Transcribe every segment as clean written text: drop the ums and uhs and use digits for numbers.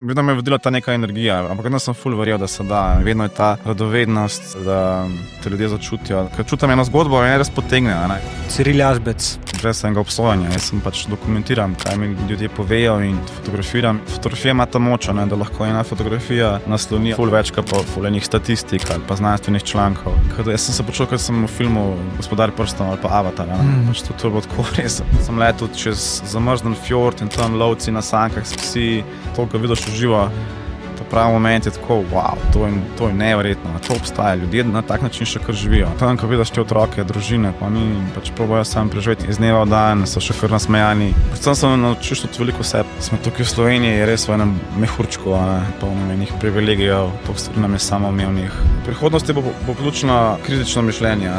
Vedno me je vodila ta neka energija, ampak vedno sem ful verjel, da se da. Vedno je ta radovednost, da te ljudje začutijo. Ker čutim eno zgodbo in res potegne. Ciril Jazbec. Brez enega obsojanja. Jaz sem pač dokumentiram, kaj mi ljudje povejo in fotografiram. Fotografija ima ta moč, da lahko ena fotografija nasloni ful več kot pa ful enih statistik ali pa znanstvenih člankov. Jaz sem se počutil, kot sem v filmu Gospodar prstov ali pa Avatar. Pač to je bilo tako res. Sem letel čez zamrznen fjord in tam lovci na sankah s psi, toliko vidiš živo, to pravi moment je tako, wow, to je neverjetno, to obstaja, ljudje na tak način še kar živijo. Tam, ko vidiš te otroke, družine, pa mi pač probajo sam preživeti iz dneva v dan, so še kar nasmejani. Predvsem sem naučil tudi veliko sebe. Smo tukaj v Sloveniji res v enem mehurčku, polno enih privilegijev, toliko stvari nam je samoumevnih. V prihodnosti bo ključno kritično mišljenje,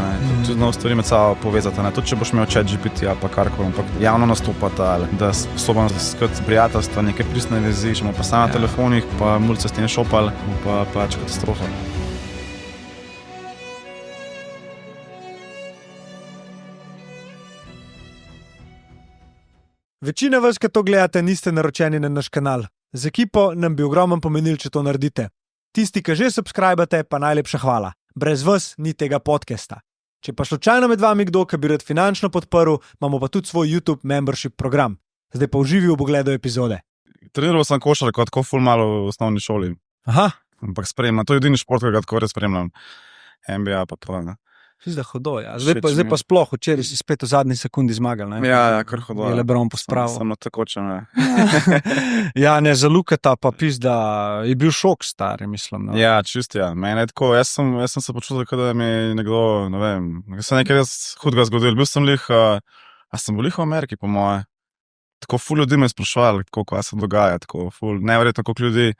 tudi nove stvari med sabo povezati, tudi če boš imel ChatGPT ali pa karkoli, ampak javno nastopati, da sposoben skrat prijateljstva, neke pristne vezi, če pa samo na telefonih, pa mulce s tem šopal, pa pač katastrofa. Večina vas, ki to gledate, niste naročeni na naš kanal. Z ekipo nam bi ogromno pomenili, če to naredite. Tisti, ki že subscribate, pa najlepša hvala. Brez vas ni tega podcasta. Če pa slučajno med vami kdo, ki bi rad finančno podprl, imamo pa tudi svoj YouTube membership program. Zdaj pa uživi v pogledu epizode. Treniral sem košarko tako ful malo v osnovni šoli. Aha. Ampak spremljam, to je edini šport, ki ga tako res spremljam. NBA pa to, ne. Zdaj hodo, ja. Zdaj pa sploh, včeraj si spet v zadnji sekundi zmagal, ne? Ja, kar hodo. Je LeBron pospravil. Samo takoče, ne. Ja, ne, za Lukata pa pizda, je bil šok star, mislim. No. Ja, čist, ja. Mene je tako, jaz sem se počutil, da mi je nekdo, ne vem, se nekaj res hudega zgodil. Bil sem sem bil v Ameriki, po moje. Tako ful ljudi me sprašvali, kaj se dogaja, tako ful, neverjetno, koliko ljudi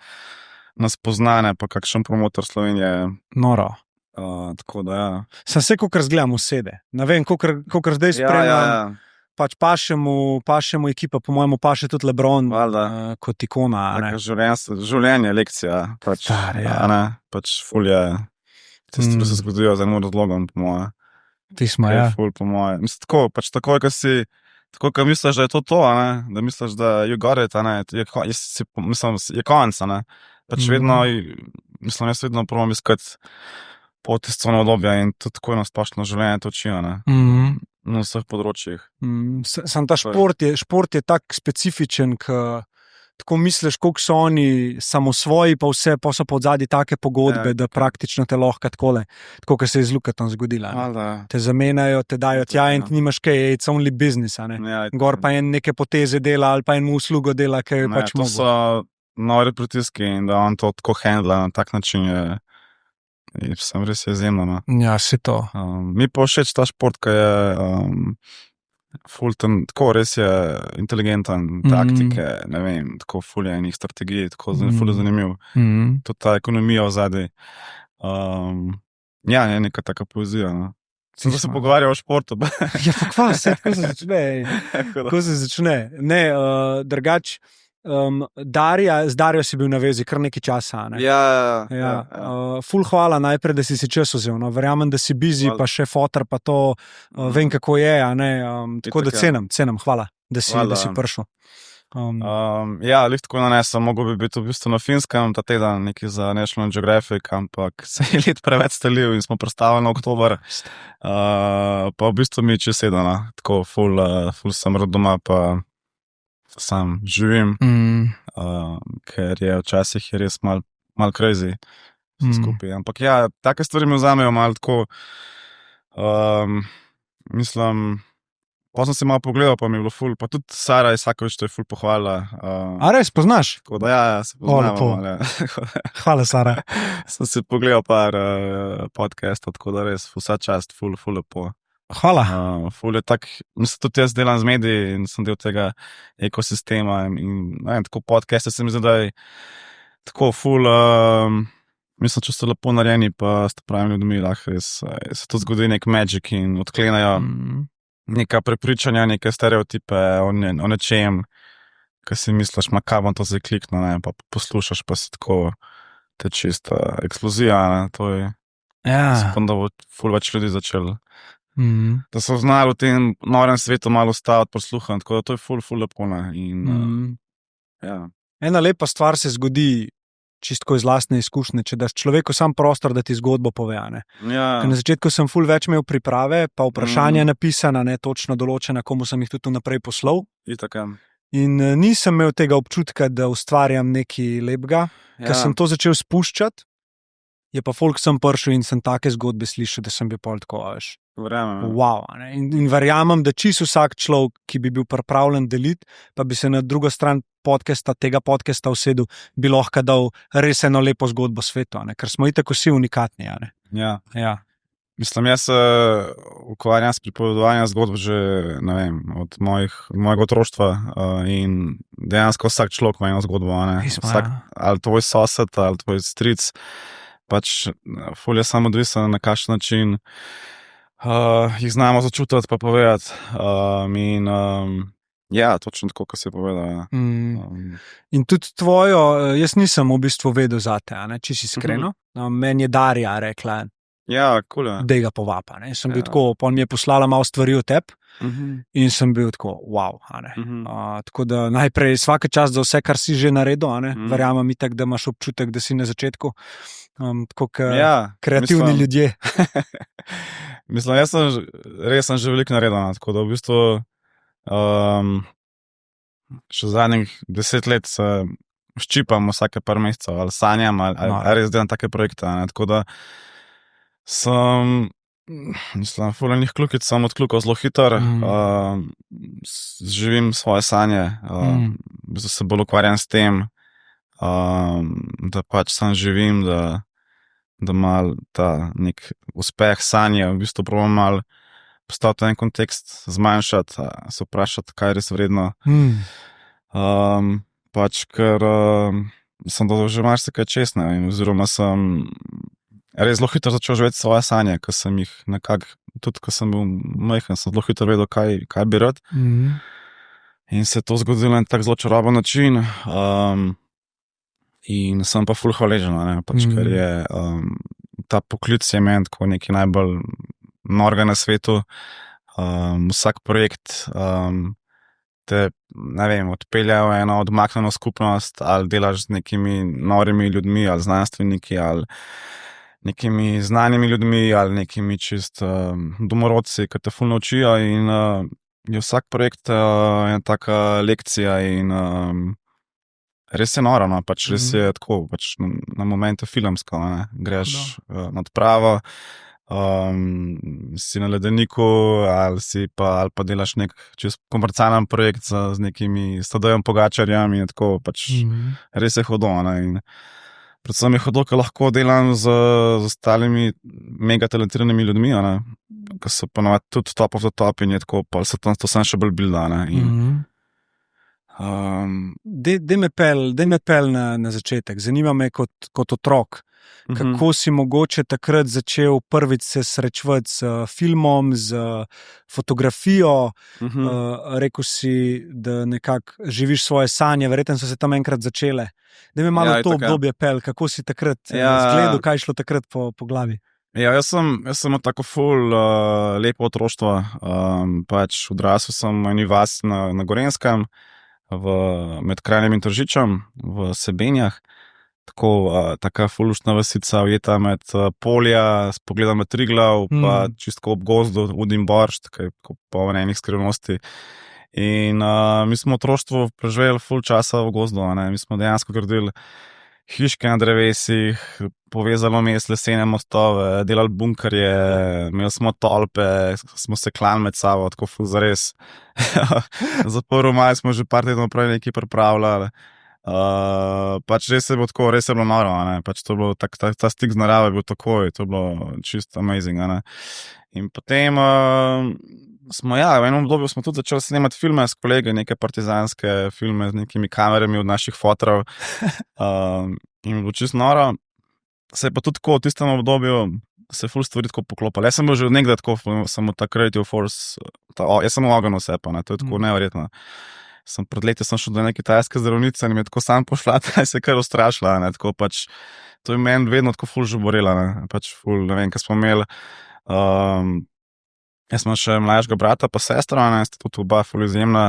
nas poznane, pa kakšen promotor Slovenije. Noro. Tako da, ja. Sem se, kolikor zgledam vsede. Ne vem, kolikor zdaj spremljam, ja. Pač paše mu ekipa, po mojemu paše tudi LeBron kot ikona. Življenje, lekcija. Pač, Star, ja. Pač ful je, te stvari se zgodijo z enim razlogom, po moje. Tismo, ja. Ful, po moje. Mislim, tako, pač takoj, ko misliš, da je to, da misliš, da you got it, je konc, Pač vedno, mislim, jaz vedno probam iskati pot iz cone obdobja in tudi tako nasplošno življenje to učijo, na vseh področjih. Sam ta šport je tak specifičen, tako misliš, koliko so oni samosvoji, pa vse, pa so pa odzadnji take pogodbe, da praktično te lahko takole, tako kot se je z Lukatom zgodila. Te zamenjajo, te dajo tja in nimaš kaj, it's only business, Gor pa en neke poteze dela ali pa en uslugo dela, ki je pač mogo. To so nori pritiski in da on to tako handla na tak način je sem res izjemno. Ja, se to. Mi pa všeč ta šport, ki je ful tam, tako res je inteligenten, taktike, ne vem, tako ful je enih strategij, tako ful je zanimiv. Tudi ta ekonomija vzadej. Ja, je neka taka poezija, Sem se pogovarjal o športu. Ja, pa kva, tako se začne. Tako se začne. Ne, drugač, z Darjo si bil na vezi kar nekaj časa, ne? Ja. Ful hvala najprej, da si čas vzel, Verjamem, da si busy, pa še fotor, pa to, vem kako je, tako da cenim, hvala, da si prišel. Ja, lih tako nanesem, mogel bi biti v bistvu na Finskem ta teden, nekaj za National Geographic, ampak se je let preveč stalil in smo prestavili na oktober, pa v bistvu mi je čez sedeno, tako ful sem rad doma, pa sam živim, ker je včasih je res mal crazy skupaj, ampak ja, take stvari me vzamejo malo tako, mislim, pa sem se malo pogledal, pa mi je bilo ful, pa tudi Sara Isakovič to je ful pohvalila. A res, poznaš? Tako da ja, se poznamo. Hvala, Sara. Sem si pogledal par podcastov, tako da res vsa čast, ful lepo. Hvala. Ful je tak, mislim, tudi jaz delam z mediji in sem del tega ekosistema in tako podcaste se mi zdi, da je tako ful, mislim, če so lepo narejeni, pa s pravimi ljudmi lahko res se to zgodi nek magic in odklenajo neka prepričanja, neke stereotipe o nečem, kaj si misliš, kaj bom to zdaj kliknil, pa poslušaš, pa si tako te čista eksplozija, to je, da bo ful več ljudi začel. Da so znali v tem norem svetu malo staviti, posluhati, tako da to je ful lepo. In, ja. ena lepa stvar se zgodi čistko iz lastne izkušnje, če daš človeku sam prostor, da ti zgodbo pove. Ja. Na začetku sem ful več imel priprave, pa vprašanja napisana, ne točno določena, komu sem jih tudi naprej poslal. In nisem imel tega občutka, da ustvarjam nekaj lepega. Ker sem to začel spuščati, je pa folk sem prišel in sem take zgodbe slišal, da sem bil pol tako, veš. Wow, in verjamem, da čisto vsak človek, ki bi bil pripravljen deliti, pa bi se na drugo stran tega podcasta usedel, bi lahko dal res eno lepo zgodbo svetu, ker smo itak vsi unikatni. Ja. Mislim, jaz se ukvarjam s pripovedovanjem zgodb že, ne vem, od mojega otroštva in dejansko vsak človek ima eno zgodbo, ali tvoj sosed, ali tvoj stric, pač ful je samo odvisen na kakšen način jih znamo začutiti pa povedati in ja, točno tako, kot si povedal. In tudi tvojo, jaz nisem v bistvu vedel zate, če si iskreno. Meni je Darja rekla, ja, cool, da ga povapa. Sem bil tako, pol mi je poslala malo stvari o tebi in sem bil tako, wow. Tako da najprej vsake čas za vse, kar si že naredil, verjamem itak, da imaš občutek, da si na začetku. Tako kreativni ljudje. Mislim, jaz sem že veliko naredil, tako da v bistvu še zadnjih 10 let se ščipam vsake par mesecev, ali sanjam, ali res delam take projekte, tako da sem, mislim, ful enih kljukic sem odkljukal zelo hitro, živim svoje sanje, v bistvu se bolj ukvarjam s tem, da pač sam živim, da mal ta nek uspeh sanje, v bistvu probam mal postaviti en kontekst, zmanjšati, se vprašati, kaj je res vredno. Pač, ker sem doživel marsikaj čestne, oziroma sem res zelo hitro začel živeti svoje sanje, ker sem jih nekako, tudi ko sem bil majhen, sem zelo hitro vedel, kaj bi rad. In se je to zgodilo na tak zelo čaroben način. In sem pa ful hvaležen, pač, ker je ta poklic je meni tako nekaj najbolj norega na svetu. Vsak projekt te, ne vem, odpelje v eno odmaknjeno skupnost, ali delaš z nekimi norimi ljudmi, ali znanstveniki, ali nekimi znanimi ljudmi, ali nekimi čist domorodci, ki te ful naučijo, in je vsak projekt ena taka lekcija in res je noro, pač res je tako, pač na momente filmsko, greš na odpravo, si na ledeniku, ali pa delaš nek čist komercialen projekt z nekimi Tadejem Pogačarjem in tako, pač res je hudo, in predvsem je hudo, ker lahko delam z ostalimi mega talentiranimi ljudmi, ki so ponovadi tudi top of the top in je tako, pa se to sem še bolj bilda, Dej me pel na začetek. Zanima me kot otrok, kako si mogoče takrat začel prvič se srečevati s filmom, z fotografijo. Rekel si, da nekako živiš svoje sanje, verjetno so se tam enkrat začele. Dej me malo to obdobje pel, kako si takrat zgledal, kaj je šlo takrat po glavi. Ja, jaz sem tako ful lepo otroštvo, pač odrasel sem v eni vasi na Gorenjskem, med Kranjem in Tržičem v Sebenjah, tako taka fulušna vasica, ujeta med polja, s pogledom na Triglav, pa čisto ob gozdu, Udim Boršt, ki je poln enih skrivnosti. In mi smo otroštvo preživeli ful časa v gozdu, mi smo dejansko gradili hiške na drevesih, povezali vmes lesene mostove, delali bunkerje, imeli smo tolpe, smo se klali med sabo, tako ful zares. Za 1. maj smo že par tednov prej nekaj pripravljali. Pač res je bilo tako, res je bilo noro, pač to je bilo, ta stik z naravo je bil takoj, to je bilo čisto amazing, In potem smo, v enem obdobju smo tudi začeli snemati filme s kolegi, neke partizanske filme z nekimi kamerami od naših fotrov, in je bilo čisto noro. Se je pa tudi tako v tistem obdobju se ful stvari tako poklopali. Jaz sem bil že od nekdaj tako, samo ta creative force, jaz sem v ogen vse pa, to je tako neverjetno. Pred leti sem šel do neke kitajske zdravnice in mi je tako sam pošla, da se je kar ustrašila, tako pač, to je meni vedno tako ful žuborela, pač ful, ne vem, kaj smo imeli, Jaz imam še mlajšega brata pa sestro, ne, sta tudi oba ful izjemna,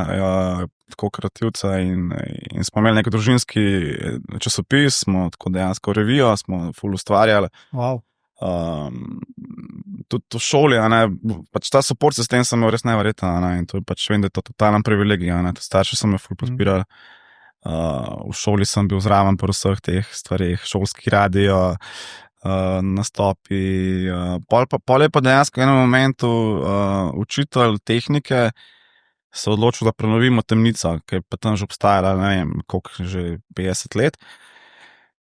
tako kreativca in smo imeli nek družinski časopis, smo tako dejansko revijo, smo ful ustvarjali. Wow. Tudi v šoli, pač ta support sistem sem imel res neverjeten, in to je pač, vem, da je to totalen privilegij, starši so me ful podpirali. V šoli sem bil zraven po vseh teh stvarih, šolski radio, nastopi. Pol je pa dejansko v enem momentu učitelj tehnike se odločil, da prenovimo Temnico, ki je pa tam že obstajala, ne vem, koliko že 50 let.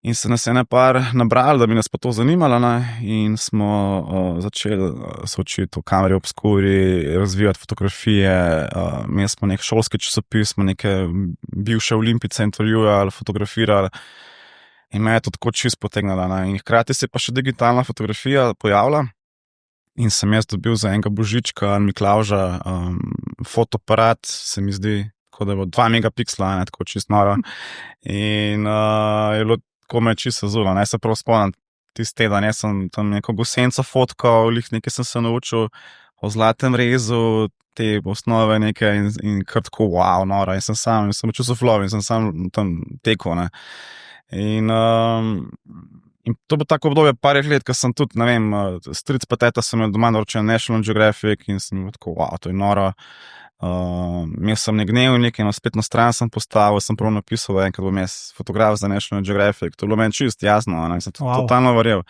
In se nas je par nabrali, da bi nas pa to zanimalo, in smo začeli se učiti v kameri obskuri, razvijati fotografije. Mi smo nek šolski časopis, smo neke bivše olimpice intervjuvali, fotografirali in me je to tako čist potegnilo. In hkrati se je pa še digitalna fotografija pojavila in sem jaz dobil za enega božička Miklavža fotoaparat, se mi zdi, tako da je bilo 2 megapiksla, tako čist noro. In je bilo ko me je čisto zulo, se prav spomnim tisti teden, jaz sem tam neko gosenco fotkal, nekaj sem se naučil o zlatem rezu, te osnove neke in kar tako, wow, nora, in sem učil soflov in sem sam tam tekel, In to bo tako obdobje parih let, ko sem tudi, ne vem, stric pa teta sem imel doma naročen National Geographic in sem bil tako, wow, to je noro. Imel sem nek dnevnik in spletno stran sem postavil, sem prav napisal, da enkrat bom jaz fotograf za National Geographic. To je bilo meni čist jasno, sem totalno verjel.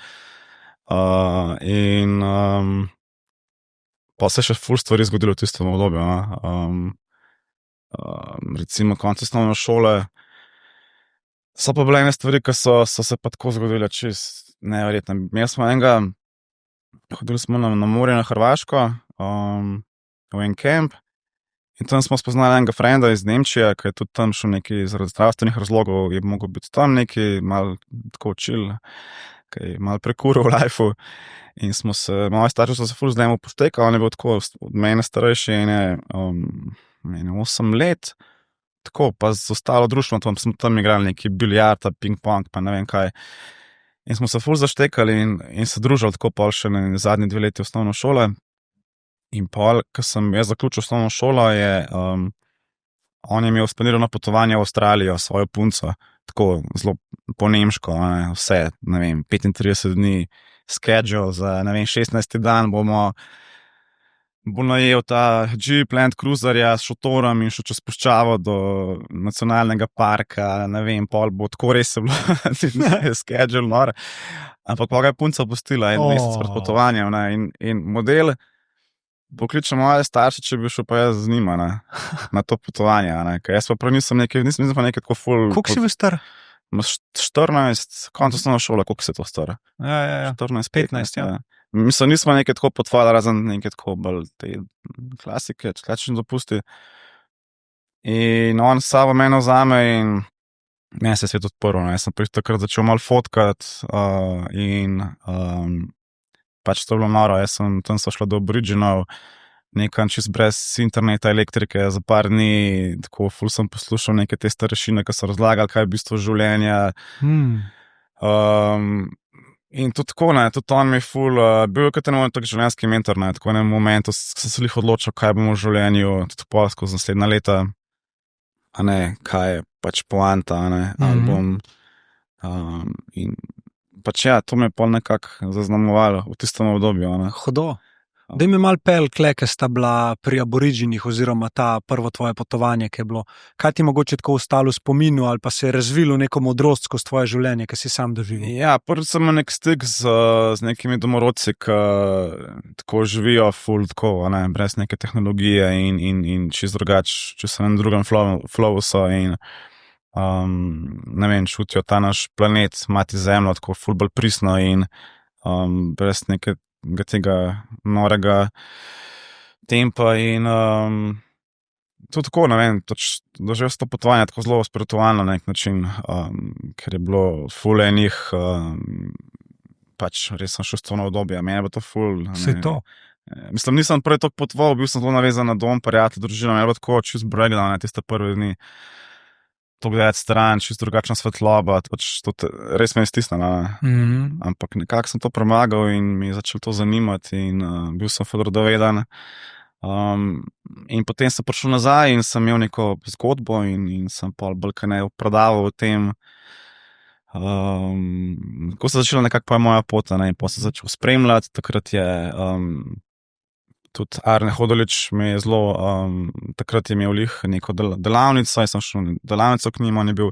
Pa se še ful stvari zgodilo v tistem obdobju. Recimo konec osnovne šole so pa bile ene stvari, ki so se pa tako zgodile čist neverjetno. Hodili smo na morje na Hrvaško, v en kamp. In tam smo spoznali enega frenda iz Nemčije, ki je tudi tam šel neki zaradi zdravstvenih razlogov, je mogel biti tam neki malo tako chill, ki je malo prekuril v lifeu. In moji starši so se ful z njim poštekali, on je bil tako od mene starejši, ene 8 let, tako pa z ostalo društvo, smo tam igrali neki biljarda, ping-pong, pa ne vem kaj. In smo se ful zaštekali in se družili tako pol še na zadnji 2 leti osnovne šole. In pol, ko sem jaz zaključil osnovno šolo, on je imel spanirano potovanje v Avstralijo s svojo punco, tako zelo po nemško, vse, ne vem, 35 dni schedule za, ne vem, 16. dan bo najel ta Jeep Land Cruiserja s šotorom in šel čez puščavo do nacionalnega parka, ne vem, pol bo tako res se bilo schedule, nor. Ampak pa ga je punca pustila en mesec pred potovanjem, in model pokličem moje starše, če bi šel pa jaz z njima na to potovanje. Ker jaz pa prav nisem pa nekaj tako ful. Koliko si bil star? 14, konec osnovne šole, koliko se to star? Ja. 14, 15, ja. Mislim, nismo nekaj tako potovali, razen nekaj tako bolj te klasike, člačni dopusti. In on sabo mene vzame in meni se je svet odprl. Jaz sem takrat začel malo fotkati in pač to je bilo noro, tam so šla do Aboriginov, nekaj čist brez interneta, elektrike, za par dni, tako ful sem poslušal neke te starešine, ki so razlagali, kaj je v bistvu življenje. In tudi tako, tudi on mi je ful, bil je kot en tak življenjski mentor, tako v enem momentu sem se lih odločil, kaj bomo v življenju, tudi pol skozi naslednja leta, kaj je pač poanta, ali bom, in pač ja, to me je pol nekako zaznamovalo v tistem obdobju. Hudo. Daj mi malo pel, ker sta bila pri Aboriginih oziroma ta prvo tvoje potovanje, ki je bilo. Kaj ti mogoče tako ostalo v spominu ali pa se je razvilo neko modrost skozi tvoje življenje, ki si sam doživel? Ja, prvi sem imel nek stik z nekimi domorodci, ki tako živijo ful tako, brez neke tehnologije in čist drugače, če so na drugem flowu so in ne vem, čutijo ta naš planet, mati zemljo, tako ful bolj pristno in brez nekega tega norega tempa in tudi tako, ne vem, doživel sem to potovanje tako zelo spiritualno na nek način, ker je bilo ful enih, pač res sem šel v obdobje, meni je bilo to ful. Vse to. Mislim, nisem prej toliko potoval, bil sem zelo navezan na dom, prijatelj, družino, meni je bilo tako čist breakdown, tiste prve dni. to gledati stran, čisto drugačna svetloba, pač to res me je stisnilo. Ampak nekako sem to premagal in mi je začelo to zanimati in bil sem ful radoveden. In potem sem prišel nazaj in sem imel neko zgodbo in sem pol bolj kaj ne prodaval o tem. Ko se začela nekako moja pot, ne, in potem sem začel spremljati, takrat je tudi Arne Hodolič me je zelo, takrat je imel lih neko delavnico, jaz sem šel na delavnico k njim, on je bil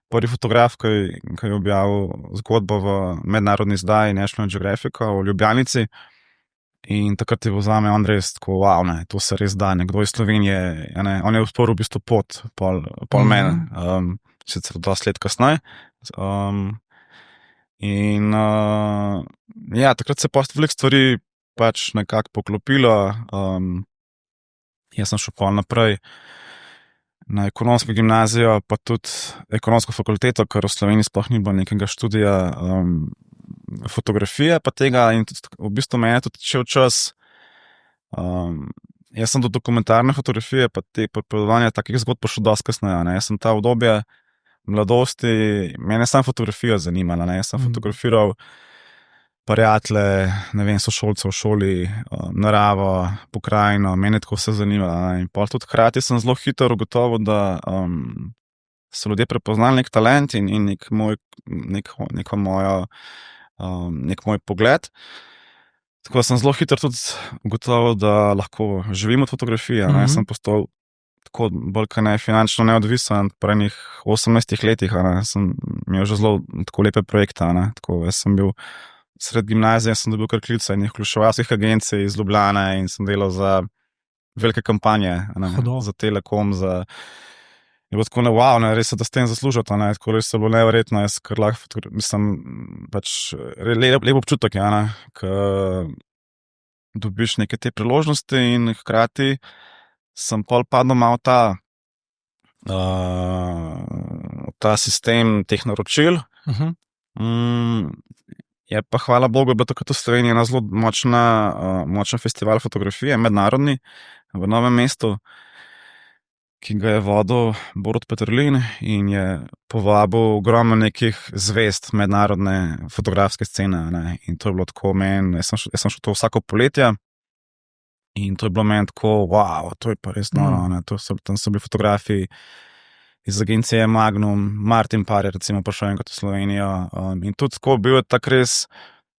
prvi fotograf, ki je objavil zgodbo v mednarodni izdaji National Geographic v Ljubljanici. In takrat je bil zame Andrej tako, wow, ne, to se res da, nekdo iz Slovenije, ne, on je usporil v bistvu pot, pol mene, sicer dosti let kasneje. Ja, takrat se je post veliko stvari pač nekako poklopilo. Jaz sem šel pol naprej na ekonomsko gimnazijo, pa tudi ekonomsko fakulteto, ker v Sloveniji sploh ni bilo nekega študija fotografije pa tega in tudi, v bistvu me je tudi šel čas. Jaz sem do dokumentarne fotografije pa te pripovedovanja takih zgodb prišel dosti kasneje, ne. Jaz sem ta obdobje mladosti, mene samo fotografija zanimala, ne. Jaz sem fotografiral prijatelje, ne vem, sošolce v šoli, naravo, pokrajino, mene tako vse zanimalo, ne. In pol tudi hkrati sem zelo hitro ugotovil, da so ljudje prepoznali nek talent in nek moj pogled. Tako da sem zelo hitro tudi ugotovil, da lahko živim od fotografije, ne. Sem postal tako bolj kaj ne finančno neodvisen po enih 18 letih, ne. Sem imel že zelo tako lepe projekte, ne. Tako, jaz sem bil sred gimnazije, sem dobil kar klice enih oglaševalskih agencij iz Ljubljane in sem delal za velike kampanje, ne, za Telekom, je bilo tako, wow, ne, res se da s tem zaslužiti, ne, tako res je bilo neverjetno, jaz kar lahko mislim, pač lep občutek, ja, ne, ko dobiš neke te priložnosti in hkrati sem pol padel malo ta sistem teh naročil. Je pa hvala Bogu, je bila takrat v Sloveniji ena zelo močen festival fotografije, mednarodni, v Novem mestu, ki ga je vodil Borut Peterlin in je povabil ogromno nekih zvezd mednarodne fotografske scene, ne. In to je bilo tako meni, jaz sem šel to vsako poletje in to je bilo meni tako, wow, to je pa res noro, ne. Tam so bili fotografi iz agencije Magnum, Martin Parr je recimo prišel enkrat v Slovenijo, in tudi tako bil je tak res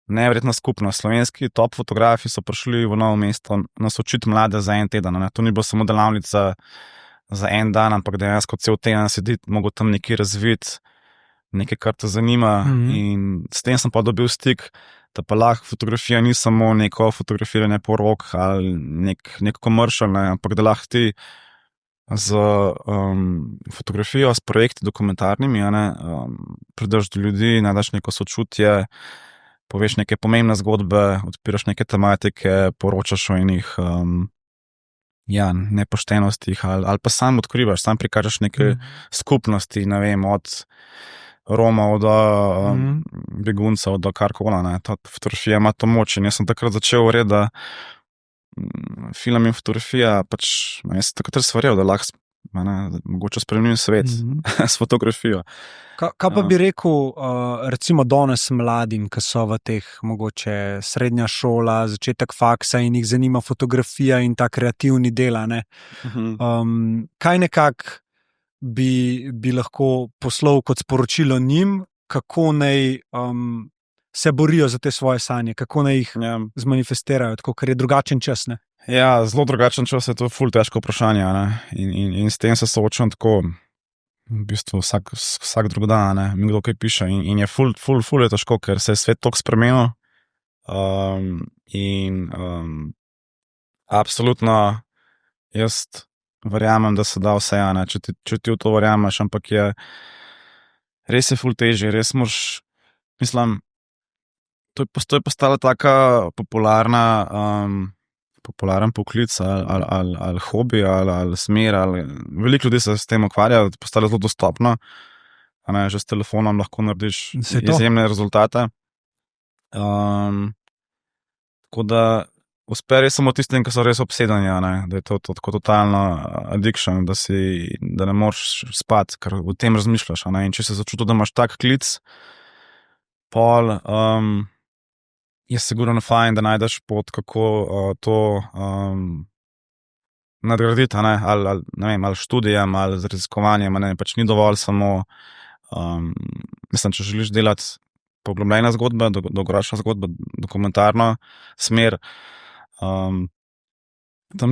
neverjetna skupnost. Slovenski top fotografi so prišli v Novo mesto nas učiti mlade za en teden, ne. To ni bilo samo delavnica za en dan, ampak dejansko cel teden sediti, mogo tam nekaj razviti, nekaj, kar te zanima, in s tem sem pa dobil stik, da pa lahko fotografija ni samo neko fotografiranje porok ali nek commercial, ne, ampak da lahko ti z fotografijo, s projekti dokumentarnimi, ne, prideš do ljudi, najdaš neko sočutje, poveš neke pomembne zgodbe, odpiraš neke tematike, poročaš o enih nepoštenostih ali pa sam odkrivaš, sam prikažeš neke skupnosti, ne vem, od Romov do beguncev, do karkola, ne. Ta fotografija ima to moč in jaz sem takrat začel verjeti, da film in fotografija, pač, jaz sem takrat res verjel, da lahko mogoče spremenim svet s fotografijo. Kaj pa bi rekel, recimo danes mladim, ki so v teh mogoče srednja šola, začetek faksa in jih zanima fotografija in ta kreativni del, ne? Kaj nekako bi lahko poslal kot sporočilo njim, kako naj se borijo za te svoje sanje, kako naj jih zmanifestirajo, tako, ker je drugačen čas, ne? Ja, zelo drugačen čas je to ful težko vprašanje, ne? In s tem se soočam tako, v bistvu vsak drug dan, ne, mi kdo kaj piše in je ful je težko, ker se je svet toliko spremenil, absolutno jaz verjamem, da se da vse, ne, če ti v to verjameš, ampak res je ful težje, res moraš, mislim, to je postala taka popularen poklic ali hobi ali smer, veliko ljudi se s tem ukvarja, postalo zelo dostopno, ne, že s telefonom lahko narediš izjemne rezultate. Tako da uspe res samo tistim, ki so res obsedeni, da je to tako totalna addiction, da ne moreš spati, ker o tem razmišljaš. In če se začuti, da imaš tak klic, pol je sigurno fajn, da najdeš pot, kako to nadgraditi, ali študijem, ali z raziskovanjem, pač ni dovolj samo, mislim, če želiš delati poglobljena zgodba, dolgoročna zgodba, dokumentarno smer, tam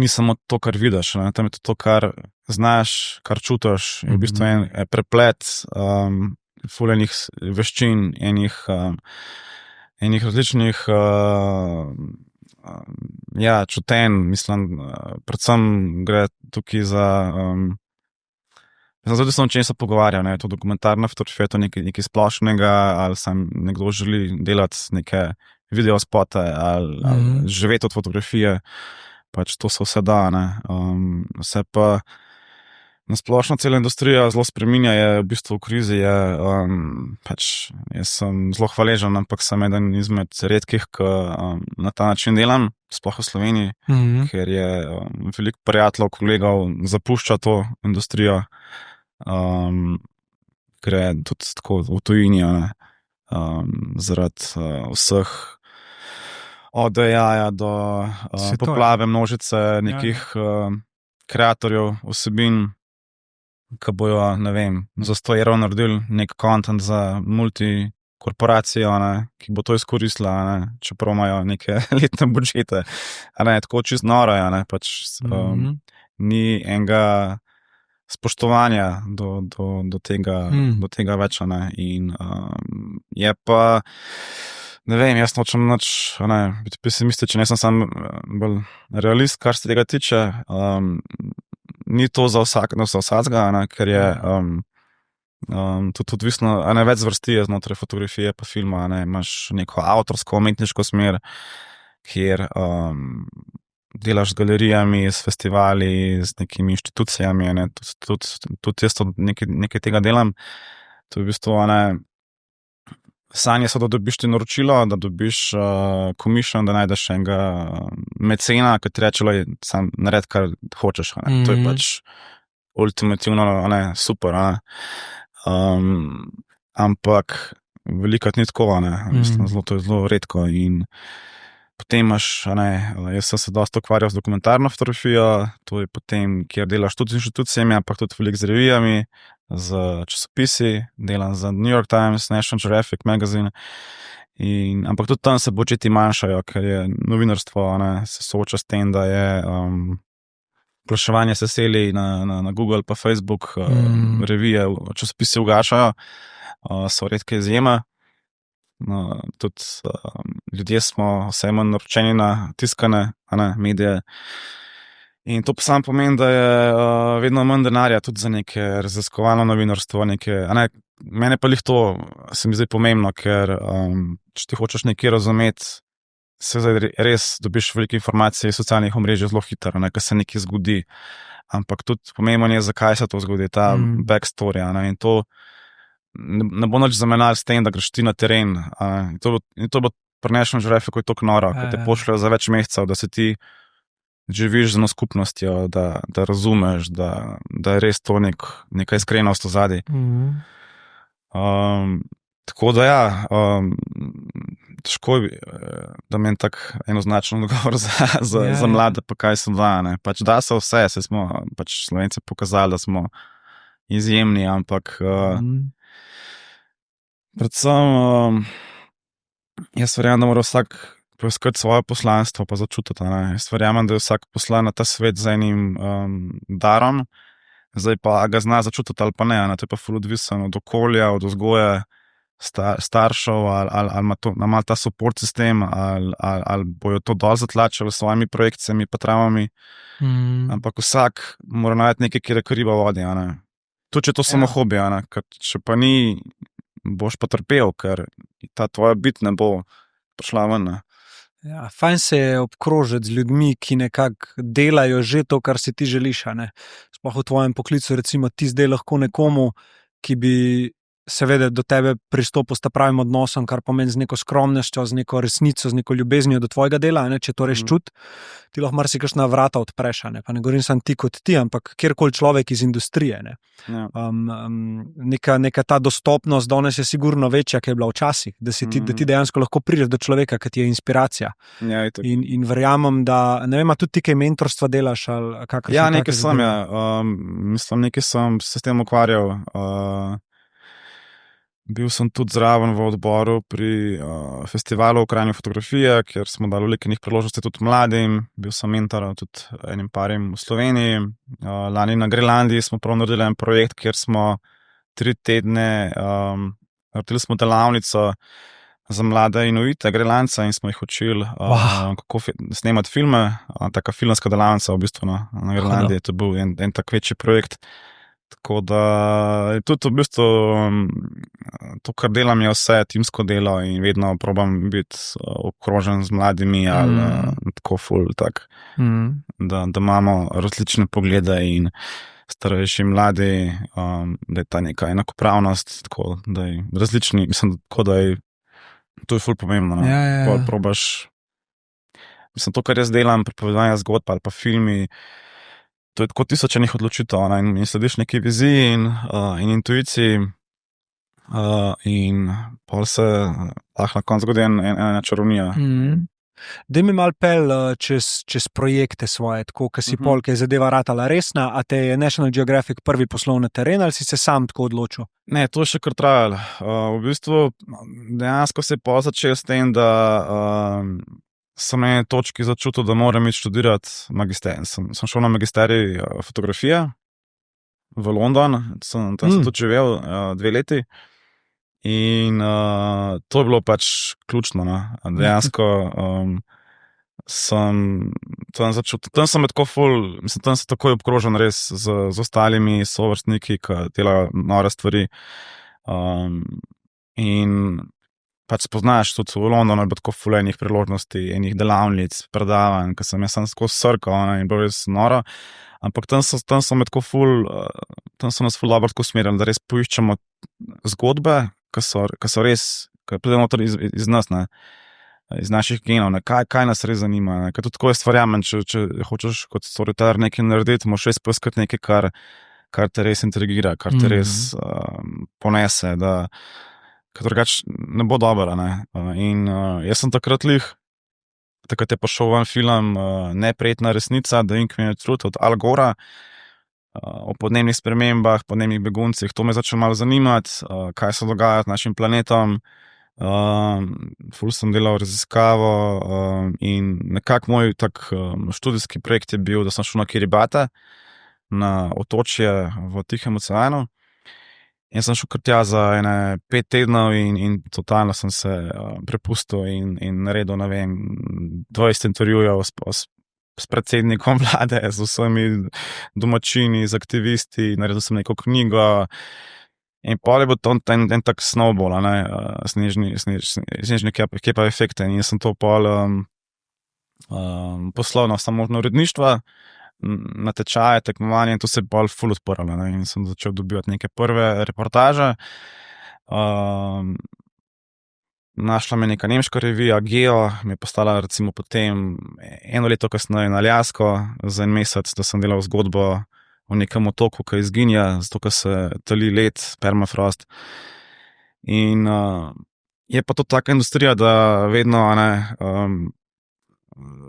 ni samo to, kar vidiš, tam je to, kar znaš, kar čutiš, je v bistvu en preplet fuljenih veščin, enih različnih čutenj, mislim, predvsem gre tukaj za zato, o čem se pogovarja, je to dokumentarna fotografija, je to nekaj splošnega, ali sam nekdo želi delati neke videospote, ali živeti od fotografije, pač to se vse da, vse pa na splošno cela industrija zelo spreminja, je v bistvu v krizi, pač jaz sem zelo hvaležen, ampak sem eden izmed redkih, ki na ta način delam, sploh v Sloveniji, ker je veliko prijateljev, kolegov zapušča to industrijo, gre tudi tako v tujini, zaradi vseh od AI do poplave množice nekih kreatorjev vsebin, ki bojo, ne vem, za 100 evrov naredili nek content za multikorporacijo, ki bo to izkoristila, čeprav imajo neke letne budžete, tako čist noro, pač ni enega spoštovanja do tega več, in je pa, ne vem, jaz nočem nič biti pesimističen, jaz sem sam bolj realist, kar se tega tiče, ni to za vsakega, ker je tudi odvisno, več zvrsti je znotraj fotografije pa filma, imaš neko avtorsko, umetniško smer, kjer delaš z galerijami, s festivali, z nekimi inštitucijami, tudi jaz nekaj tega delam, to je v bistvu, sanje so, da dobiš ti naročilo, da dobiš commission, da najdeš enega mecena, ki ti reče, sam naredi, kar hočeš, to je pač ultimativno, super, ampak velikrat ni tako, mislim, to je zelo redko in potem imaš, jaz sem se dosta ukvarjal z dokumentarno fotografijo, to je potem, kjer delaš tudi z inštitucijami, ampak tudi veliko z revijami, z časopisi, delam za New York Times, National Geographic magazine, ampak tudi tam se budžeti manjšajo, ker je novinarstvo, se sooča s tem, da je oglaševanje se seli na Google pa Facebook, revije, časopisi ugašajo, so redke izjeme. Tudi ljudje smo vse manj naročeni na tiskane medije in to pa sam pomeni, da je vedno manj denarja tudi za neke raziskovalno novinarstvo, mene pa lih to se mi zdi pomembno, ker če ti hočeš nekaj razumeti, se zdaj res dobiš veliko informacij iz socialnih omrežij zelo hitro, ker se nekaj zgodi, ampak tudi pomembno je, zakaj se to zgodi, ta backstory, in to ne bo nič zamenjal s tem, da greš ti na teren. In to bo pri National Geographicu tako noro, ko te pošljajo za več mesecev, da se ti živiš z eno skupnostjo, da razumeš, da je res to neka iskrenost v zadnji. Tako da težko je, da meni tak enoznačen odgovor za mlade, pa kaj se da. Pač da se vse, se smo pač Slovenci pokazali, da smo izjemni, ampak predvsem jaz verjamem, da mora vsak poiskati svoje poslanstvo pa začutiti. Jaz verjamem, da je vsak poslan na ta svet z enim darom, zdaj pa ga zna začutiti ali pa ne, to je pa ful odvisen od okolja, od vzgoje staršev, ali ima ta support sistem, ali bojo to dol zatlačili s svojimi projekcijami pa travmami, ampak vsak mora najti nekaj, kjer je riba v vodi. Tudi če je to samo hobi, ker če pa ni, boš pa trpel, ker ta tvoja bit ne bo prišla ven. Fajn se je obkrožiti z ljudmi, ki nekako delajo že to, kar si ti želiš. Sploh v tvojem poklicu, recimo ti zdaj lahko nekomu, ki bi seveda do tebe pristopil s pravim odnosom, kar pomeni z neko skromnostjo, z neko resnico, z neko ljubeznijo do tvojega dela, ne, če to res čut, ti lahko marsikakšna vrata odpreš, ne, pa ne govorim samo ti kot ti, ampak kjerkoli človek iz industrije, ne. Ja. Neka ta dostopnost danes je sigurno večja, kot je bila včasih, da ti dejansko lahko prideš do človeka, ki ti je inspiracija. Ja, itak. In verjamem, da, ne vem, a tudi ti kaj mentorstva delaš ali kakršne Ja, take nekaj sem, zadeve? ja. Mislim, nekaj sem se s tem ukvarjal. Bil sem tudi zraven v odboru pri festivalu Ukrajine fotografije, kjer smo dali veliko priložnosti tudi mladim. Bil sem mentor tudi enim parim v Sloveniji. Lani na Grenlandiji smo prav naredili en projekt, kjer smo 3 tedne naredili smo delavnico za mlade Inuite, Grenlandce, in smo jih učili, kako snemati filme. Taka filmska delavnica v bistvu na Grenlandiji. To je bil en tak večji projekt. Tako da tudi v bistvu to, kar delam, je vse timsko delo in vedno probam biti obkrožen z mladimi ali tako ful, tak, da imamo različne poglede in starejši in mladi, da je ta neka enakopravnost, tako da je različni, mislim, tako da je to je ful pomembno. No? Ja. Probaš, mislim, to, kar jaz delam, pripovedovanje zgodb ali pa filmi, to je tako tisočenih odločitev, in slediš neki viziji in intuiciji, in pol se lahko na koncu zgodi ena čarovnija. Daj mi malo pel čez projekte svoje, tako, ki si pol, ki je zadeva ratala resna, a te je National Geographic prvi poslal na teren ali si se sam tako odločil? Ne, to je še kar trajalo. V bistvu dejansko se je pol začel s tem, da sem na eni točki začutil, da moram iti študirati magisterij. Sem šel na magisterij fotografije v London, tam sem tudi živel 2 leti in to je bilo pač ključno. No? Dejansko sem tam začutil, tam sem tako ful, mislim, tam sem takoj obkrožen res z ostalimi sovrstniki, ki delajo nore stvari. In pač spoznaš tudi v Londonu, je bilo tako ful enih priložnosti, enih delavnic, predavanj, ki sem jaz sam skozi srkal in bilo res noro. Ampak tam so me tako ful, tam so nas ful dobro tako usmerjali, da res poiščemo zgodbe, ki so res, ki pridejo noter iz nas, ne, iz naših genov, ne, kaj nas res zanima. Ne. Ker tudi tako jaz verjamem, če hočeš kot storyteller nekaj narediti, moraš res poiskati nekaj, kar te res intrigira, kar te res ponese, da ker drugače ne bo dobro. Ne. In jaz sem takrat je prišel ven film Neprijetna resnica, The Inconvenient Truth od Al Gora, o podnebnih spremembah, podnebnih beguncih. To me je začelo malo zanimati, kaj se dogaja z našim planetom. Ful sem delal raziskavo in nekako moj tak študijski projekt je bil, da sem šel na Kiribati, na otočje v Tihem oceanu. In sem šel kar tja za 5 tednov in totalno sem se prepustil in naredil, ne vem, 20 intervjujev s predsednikom vlade, z vsemi domačini, z aktivisti, naredil sem neko knjigo in pol je bil to en tak snowball, snežni kepa efekte, in jaz sem to pol poslal na vsa možna uredništva, na tečaje, tekmovanje, in to se je bolj ful odprlo, in sem začel dobivati neke prve reportaže. Našla me neka nemška revija Geo, mi je postala recimo potem 1 leto kasneje na Aljasko za 1 mesec, da sem delal zgodbo o nekem otoku, ki izginja, zato ker se tali led, permafrost. In je pa to taka industrija, da vedno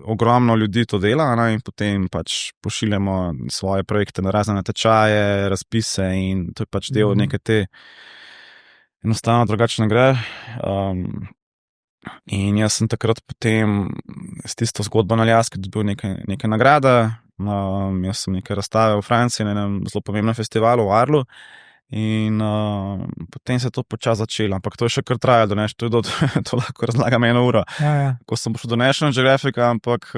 ogromno ljudi to dela, in potem pač pošiljamo svoje projekte na razne natečaje, razpise, in to je pač del neke te enostavno drugače ne gre. In jaz sem takrat potem s tisto zgodbo na Aljaski dobil neke nagrade. Jaz sem neke razstave v Franciji na enem zelo pomembnem festivalu v Arlu. In potem se je to počasi začelo, ampak to je še kar trajalo, to lahko razlagam 1 uro. Ja. Ko sem prišel do National Geographic, ampak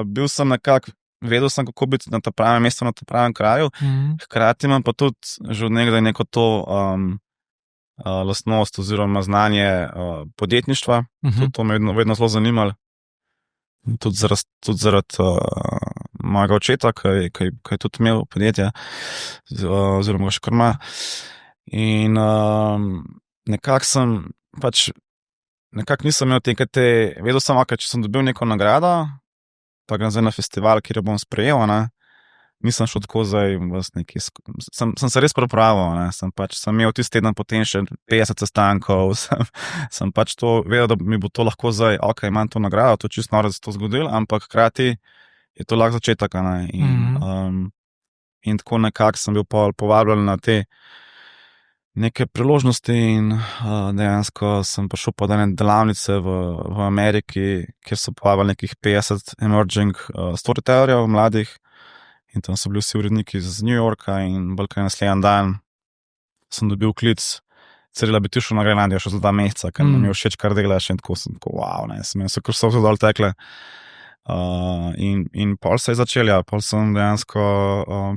bil sem nekako, vedel sem, kako biti na ta pravem mestu, na ta pravem kraju, hkrati imam pa tudi že od nekdaj neko to lastnost oziroma znanje podjetništva, to me je vedno zelo zanimalo. Tudi zaradi mojega očeta, ki je tudi imel podjetje, oziroma ga še kar ima. In nekako nisem imel vedel sem, okay, če sem dobil neko nagrado, pa grem zdaj na festival, kjer jo bom sprejel, ne. Nisem šel tako zdaj sem se res pripravil, ne. Sem imel tisti teden potem še 50 sestankov, sem pač to vedel, da mi bo to lahko zdaj, okej, imam to nagrado, to je čisto noro, da se to zgodilo, ampak hkrati je to lahko začetek, a ne. In tako nekako sem bil povabljen na te neke priložnosti in dejansko sem prišel pa do ene delavnice v Ameriki, kjer so povabili nekih 50 emerging storytellerjev, mladih, in tam so bili vsi uredniki iz New Yorka in bolj kot naslednji dan sem dobil klic, Cirila, bi ti šel na Grenlandijo še za 2 meseca, ker mi je všeč, kar delaš, in tako sem wow, ne, sem se kar so vse dol tekle. In pol se je začel, ja, pol sem dejansko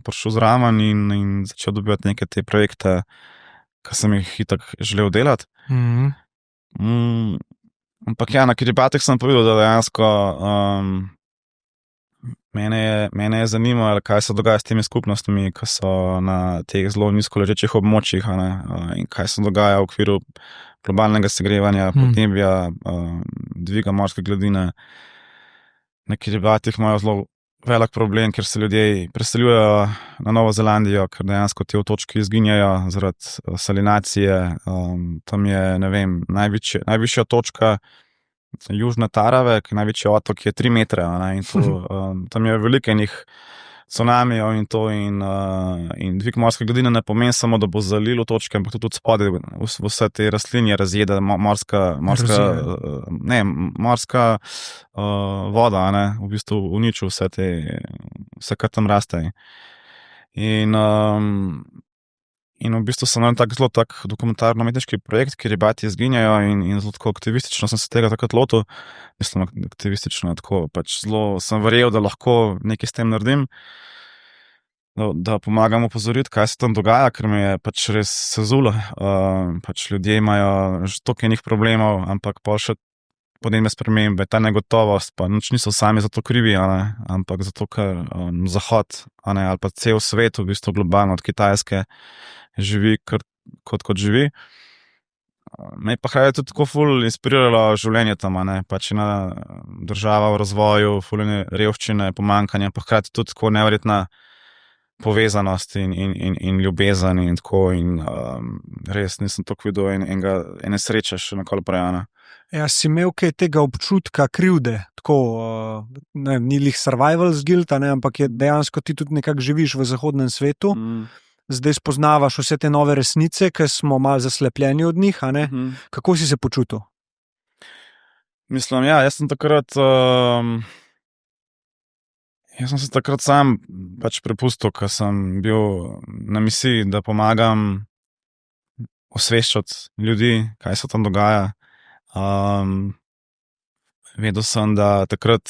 prišel zraven in začel dobivati neke te projekte, ki sem jih itak želel delati. Ampak ja, na Kiribatih sem povedal, da dejansko mene je zanimalo, kaj se dogaja s temi skupnostmi, ki so na teh zelo nizko ležečih območjih, a ne, in kaj se dogaja v okviru globalnega segrevanja, podnebja, dviga morske gladine. Na Kiribatih imajo zelo velik problem, ker se ljudje preseljujejo na Novo Zelandijo, ker dejansko te otočki izginjajo zaradi salinacije. Tam je, ne vem, najvišja točka Južne Tarave, ki je največji otok, je 3 metre, a ne, in to, tam je veliko enih cunamijev in to, in dvig morske gladine ne pomeni samo, da bo zalilo točke, ampak tudi spodaj vse te rastlinje razjede morska voda, a ne, v bistvu uniči vse, kar tam raste. In v bistvu sem naredil zelo tak dokumentarno-umetniški projekt, Kiribati izginjajo, in zelo tako aktivistično sem se tega takrat lotil. Mislim, aktivistično, tako pač zelo sem verjel, da lahko nekaj s tem naredim, da pomagam opozoriti, kaj se tam dogaja, ker me je pač res sezulo. Pač ljudje imajo že toliko enih problemov, ampak pol še podnebne spremembe, ta negotovost, pa nič niso sami za to krivi, a ne, ampak zato, ker Zahod, a ne, ali pa cel svet, v bistvu globalno, od Kitajske, živi kot živi. Me je pa hkrati tudi tako ful inspiriralo življenje tam, a ne, pač ena država v razvoju, ful revščine, pomanjkanja, pa hkrati tudi tako neverjetna povezanost in ljubezen in tako, in res nisem toliko videl ene sreče še nikoli prej, a ne. Ja, si imel kaj tega občutka krivde, tako, ne vem, ni lih survival guilt, ne, ampak je dejansko ti tudi nekako živiš v zahodnem svetu, zdaj spoznavaš vse te nove resnice, ki smo malo zaslepljeni od njih, a ne. Kako si se počutil? Mislim, ja, jaz sem se takrat sam pač prepustil, ker sem bil na misiji, da pomagam osveščati ljudi, kaj se tam dogaja. Vedel sem, da takrat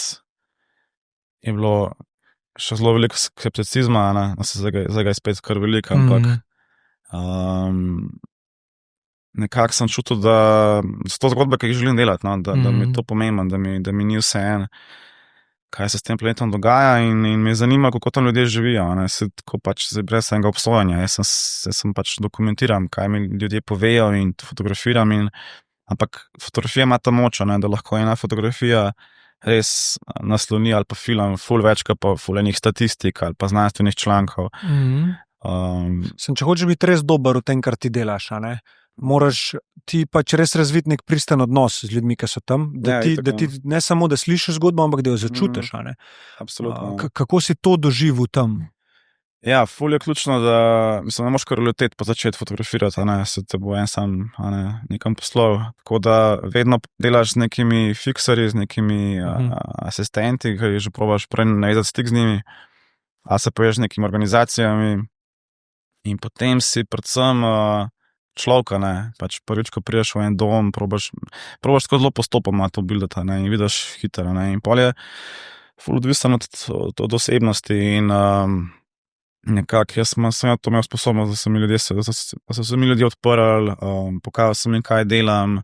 je bilo še zelo veliko skepticizma, ne, zdaj ga je spet kar veliko, ampak nekako sem čutil, da so to zgodbe, ki jih želim delati, no, da mi je to pomembno, da mi ni vseeno, kaj se s tem planetom dogaja, in me zanima, kako tam ljudje živijo, ne, tako pač brez enega obsojanja. Jaz sem pač dokumentiram, kaj mi ljudje povejo, in fotografiram, ampak fotografija ima ta moč, ne, da lahko ena fotografija res nasloni ali pa film ful več, pa ful enih statistik ali pa znanstvenih člankov. Če hočeš biti res dober v tem, kar ti delaš, a ne, moraš ti pač res razviti nek pristen odnos z ljudmi, ki so tam, da ti ne samo, da slišiš zgodbo, ampak da jo začutiš, a ne. Absolutno. Kako si to doživel tam? Ja, ful je ključno, da mislim, ne moš kar leteti pa začeti fotografirati, a ne, se te bo en sam, a ne, nekam poslal. Tako da vedno delaš z nekimi fiksarji, z nekimi asistenti, ki že probaš prej navezati stik z njimi, a se poješ z nekimi organizacijami, in potem si predvsem človek, ne, pač prvič, ko prideš v en dom, probaš tako zelo postopoma to buildati, ne, in vidiš hitro, ne, in pol je ful odvisen od osebnosti, in nekako jaz sem to imel sposobnost, da so se mi ljudje odprli, pokazal sem jim, kaj delam.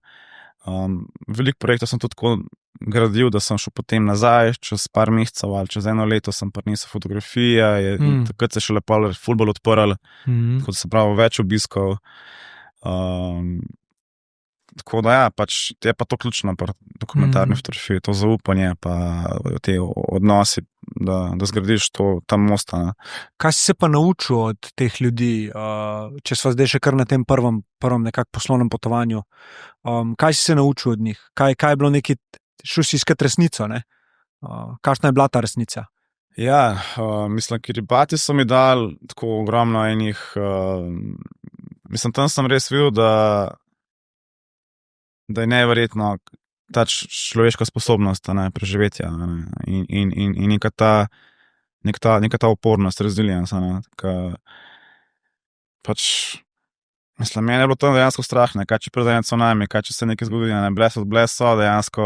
Veliko projektov sem tudi tako gradil, da sem šel potem nazaj, čez par mesecev ali čez eno leto sem prinesel fotografije, takrat se je še lepo ful bolj odprl, tako da se pravi več obiskov. Tako da ja, pač je pa to ključno pri dokumentarni fotografiji, to zaupanje, pa te odnosi, da zgradiš ta most. Kaj si se pa naučil od teh ljudi, če sva zdaj še kar na tem prvem nekak poslovnem potovanju? Kaj si se naučil od njih? Kaj je bilo neki, šel si iskat resnico, ne? Kakšna je bila ta resnica? Ja, mislim, Kiribati so mi dali tako ogromno enih, mislim, tam sem res videl, da je neverjetno ta človeška sposobnost, preživetja, in neka ta upornost, rezilience, pač, mislim, meni je bilo tam dejansko strah, kaj če pride en tsunami, kaj če se nekaj zgodi, bleso, dejansko,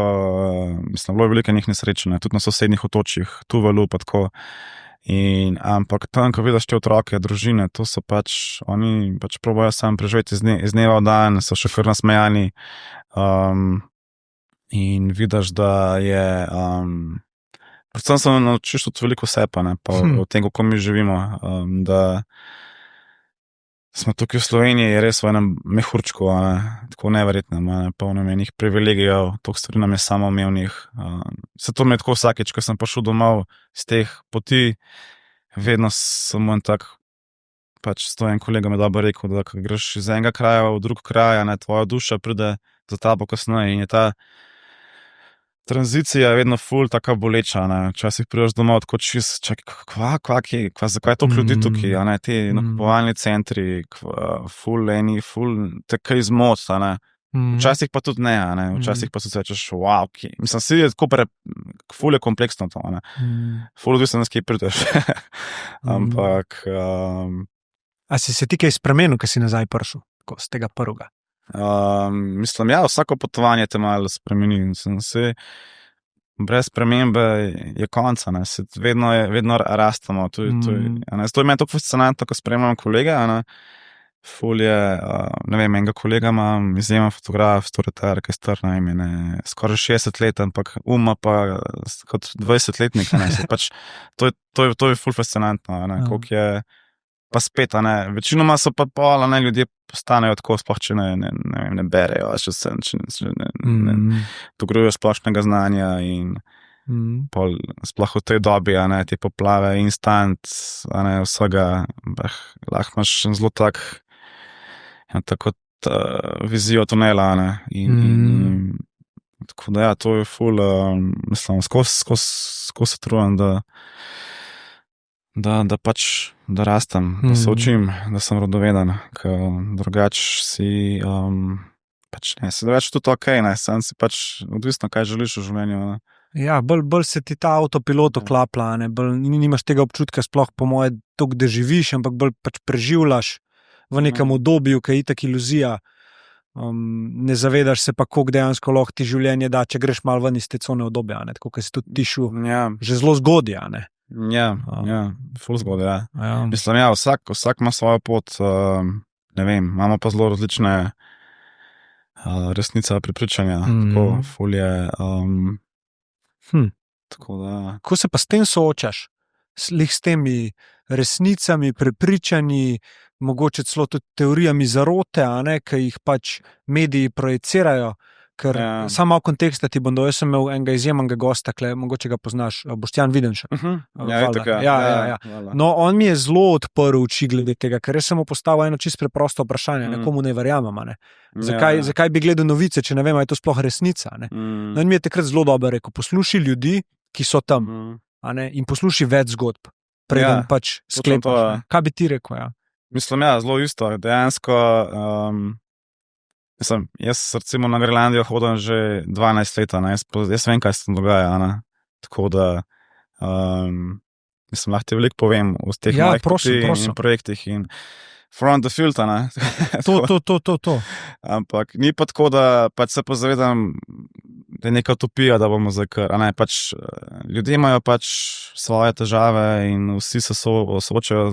mislim, bilo je veliko njih nesreč, tudi na sosednjih otočjih, Tuvalu pa tako. Ampak tam, ko vidiš te otroke, družine, to so pač, oni pač probajo sam preživeti iz dneva v dan, so še kar nasmejani, in vidiš, da je, predvsem sem naučil tudi veliko sepa, pa o tem, kako mi živimo, da smo tukaj v Sloveniji res v enem mehurčku, tako neverjetnem, polnem enih privilegijev, toliko stvari nam je samoumevnih. Se to mi je tako vsakeč, ko sem prišel domov iz teh poti, vedno sem en tak, pač s to en kolega mi je dobro rekel, da ko greš iz enega kraja v drug kraj, tvoja duša pride za tabo kasneje in je ta tranzicija je vedno ful taka boleča, včasih prideš domov tako čist, čakaj, zakaj je toliko ljudi tukaj, ti nakupovalni centri, ful tako izmot, včasih pa tudi ne, včasih pa se rečeš, wow, mislim, si je tako ful je kompleksno to, ful odvisno, s kje prideš, ampak... A si se ti kaj spremenil, ko si nazaj prišel, z tega prvega? Mislim, ja, vsako potovanje te malo spremeni. Brez spremembe je konca, vedno rastemo. To je meni tako fascinantno, ko spremljam kolege. Ful je, ne vem, enega kolega imam, izjemen fotograf, storyteller, ki je star, skoraj 60 let, ampak pa kot 20-letnik. Pač, to je ful fascinantno, koliko je. Pa spet, večinoma so pa pol, ljudje postanejo tako, sploh če ne berejo, če ne dogrujejo splošnega znanja in pol, sploh v tej dobi, te poplave, instant, vsega, lahko imaš zelo tako vizijo tunela, in tako da ja, to je ful, mislim, skozi se trudim, da pač, da rastem, da se učim, da sem rodoveden, ker drugač si, pač ne, si drugač tudi okej, sem si pač odvisno, kaj želiš v življenju. Ja, bolj se ti ta avtopilot oklaplja, nimaš tega občutka sploh po moje toliko, da živiš, ampak bolj pač preživljaš v nekem obdobju, ki je itak iluzija. Ne zavedaš se pa, koliko dejansko lahko ti življenje da, če greš malo ven iz te cone obdobja, tako kot si tudi tišel že zelo zgodaj, Ja, ful zgodaj, Mislim, vsak ima svojo pot, ne vem, imamo pa zelo različne resnice, prepričanja, tako ful je, tako da... Kako se pa s tem soočaš? S temi resnicami, prepričanji, mogoče celo tudi teorijami zarote, ki jih pač mediji projicirajo, ker samo malo konteksta ti bom dal, jaz sem imel enega izjemnega gosta, mogoče ga poznaš, Boštjan Videnšek. Ja. No, on mi je zelo odprl oči glede tega, ker jaz sem mu postavil eno čisto preprosto vprašanje, komu ne verjamem, Zakaj bi gledal novice, če ne vem, ali je to sploh resnica, No, in mi je takrat zelo dobro rekel, poslušaj ljudi, ki so tam, in poslušaj več zgodb, preden pač sklepaš. Kaj bi ti rekel, Mislim, zelo isto, dejansko, jaz recimo na Grenlandijo hodim že 12 let, jaz vem, kaj se tam dogaja, tako da mislim, lahko ti veliko povem v teh mojih prosim. Projektih in from the field, To. Ampak ni pa tako, da pač se pozavedam, da je neka utopija, da bomo zdaj kar, pač ljudje imajo pač svoje težave in vsi se soočajo,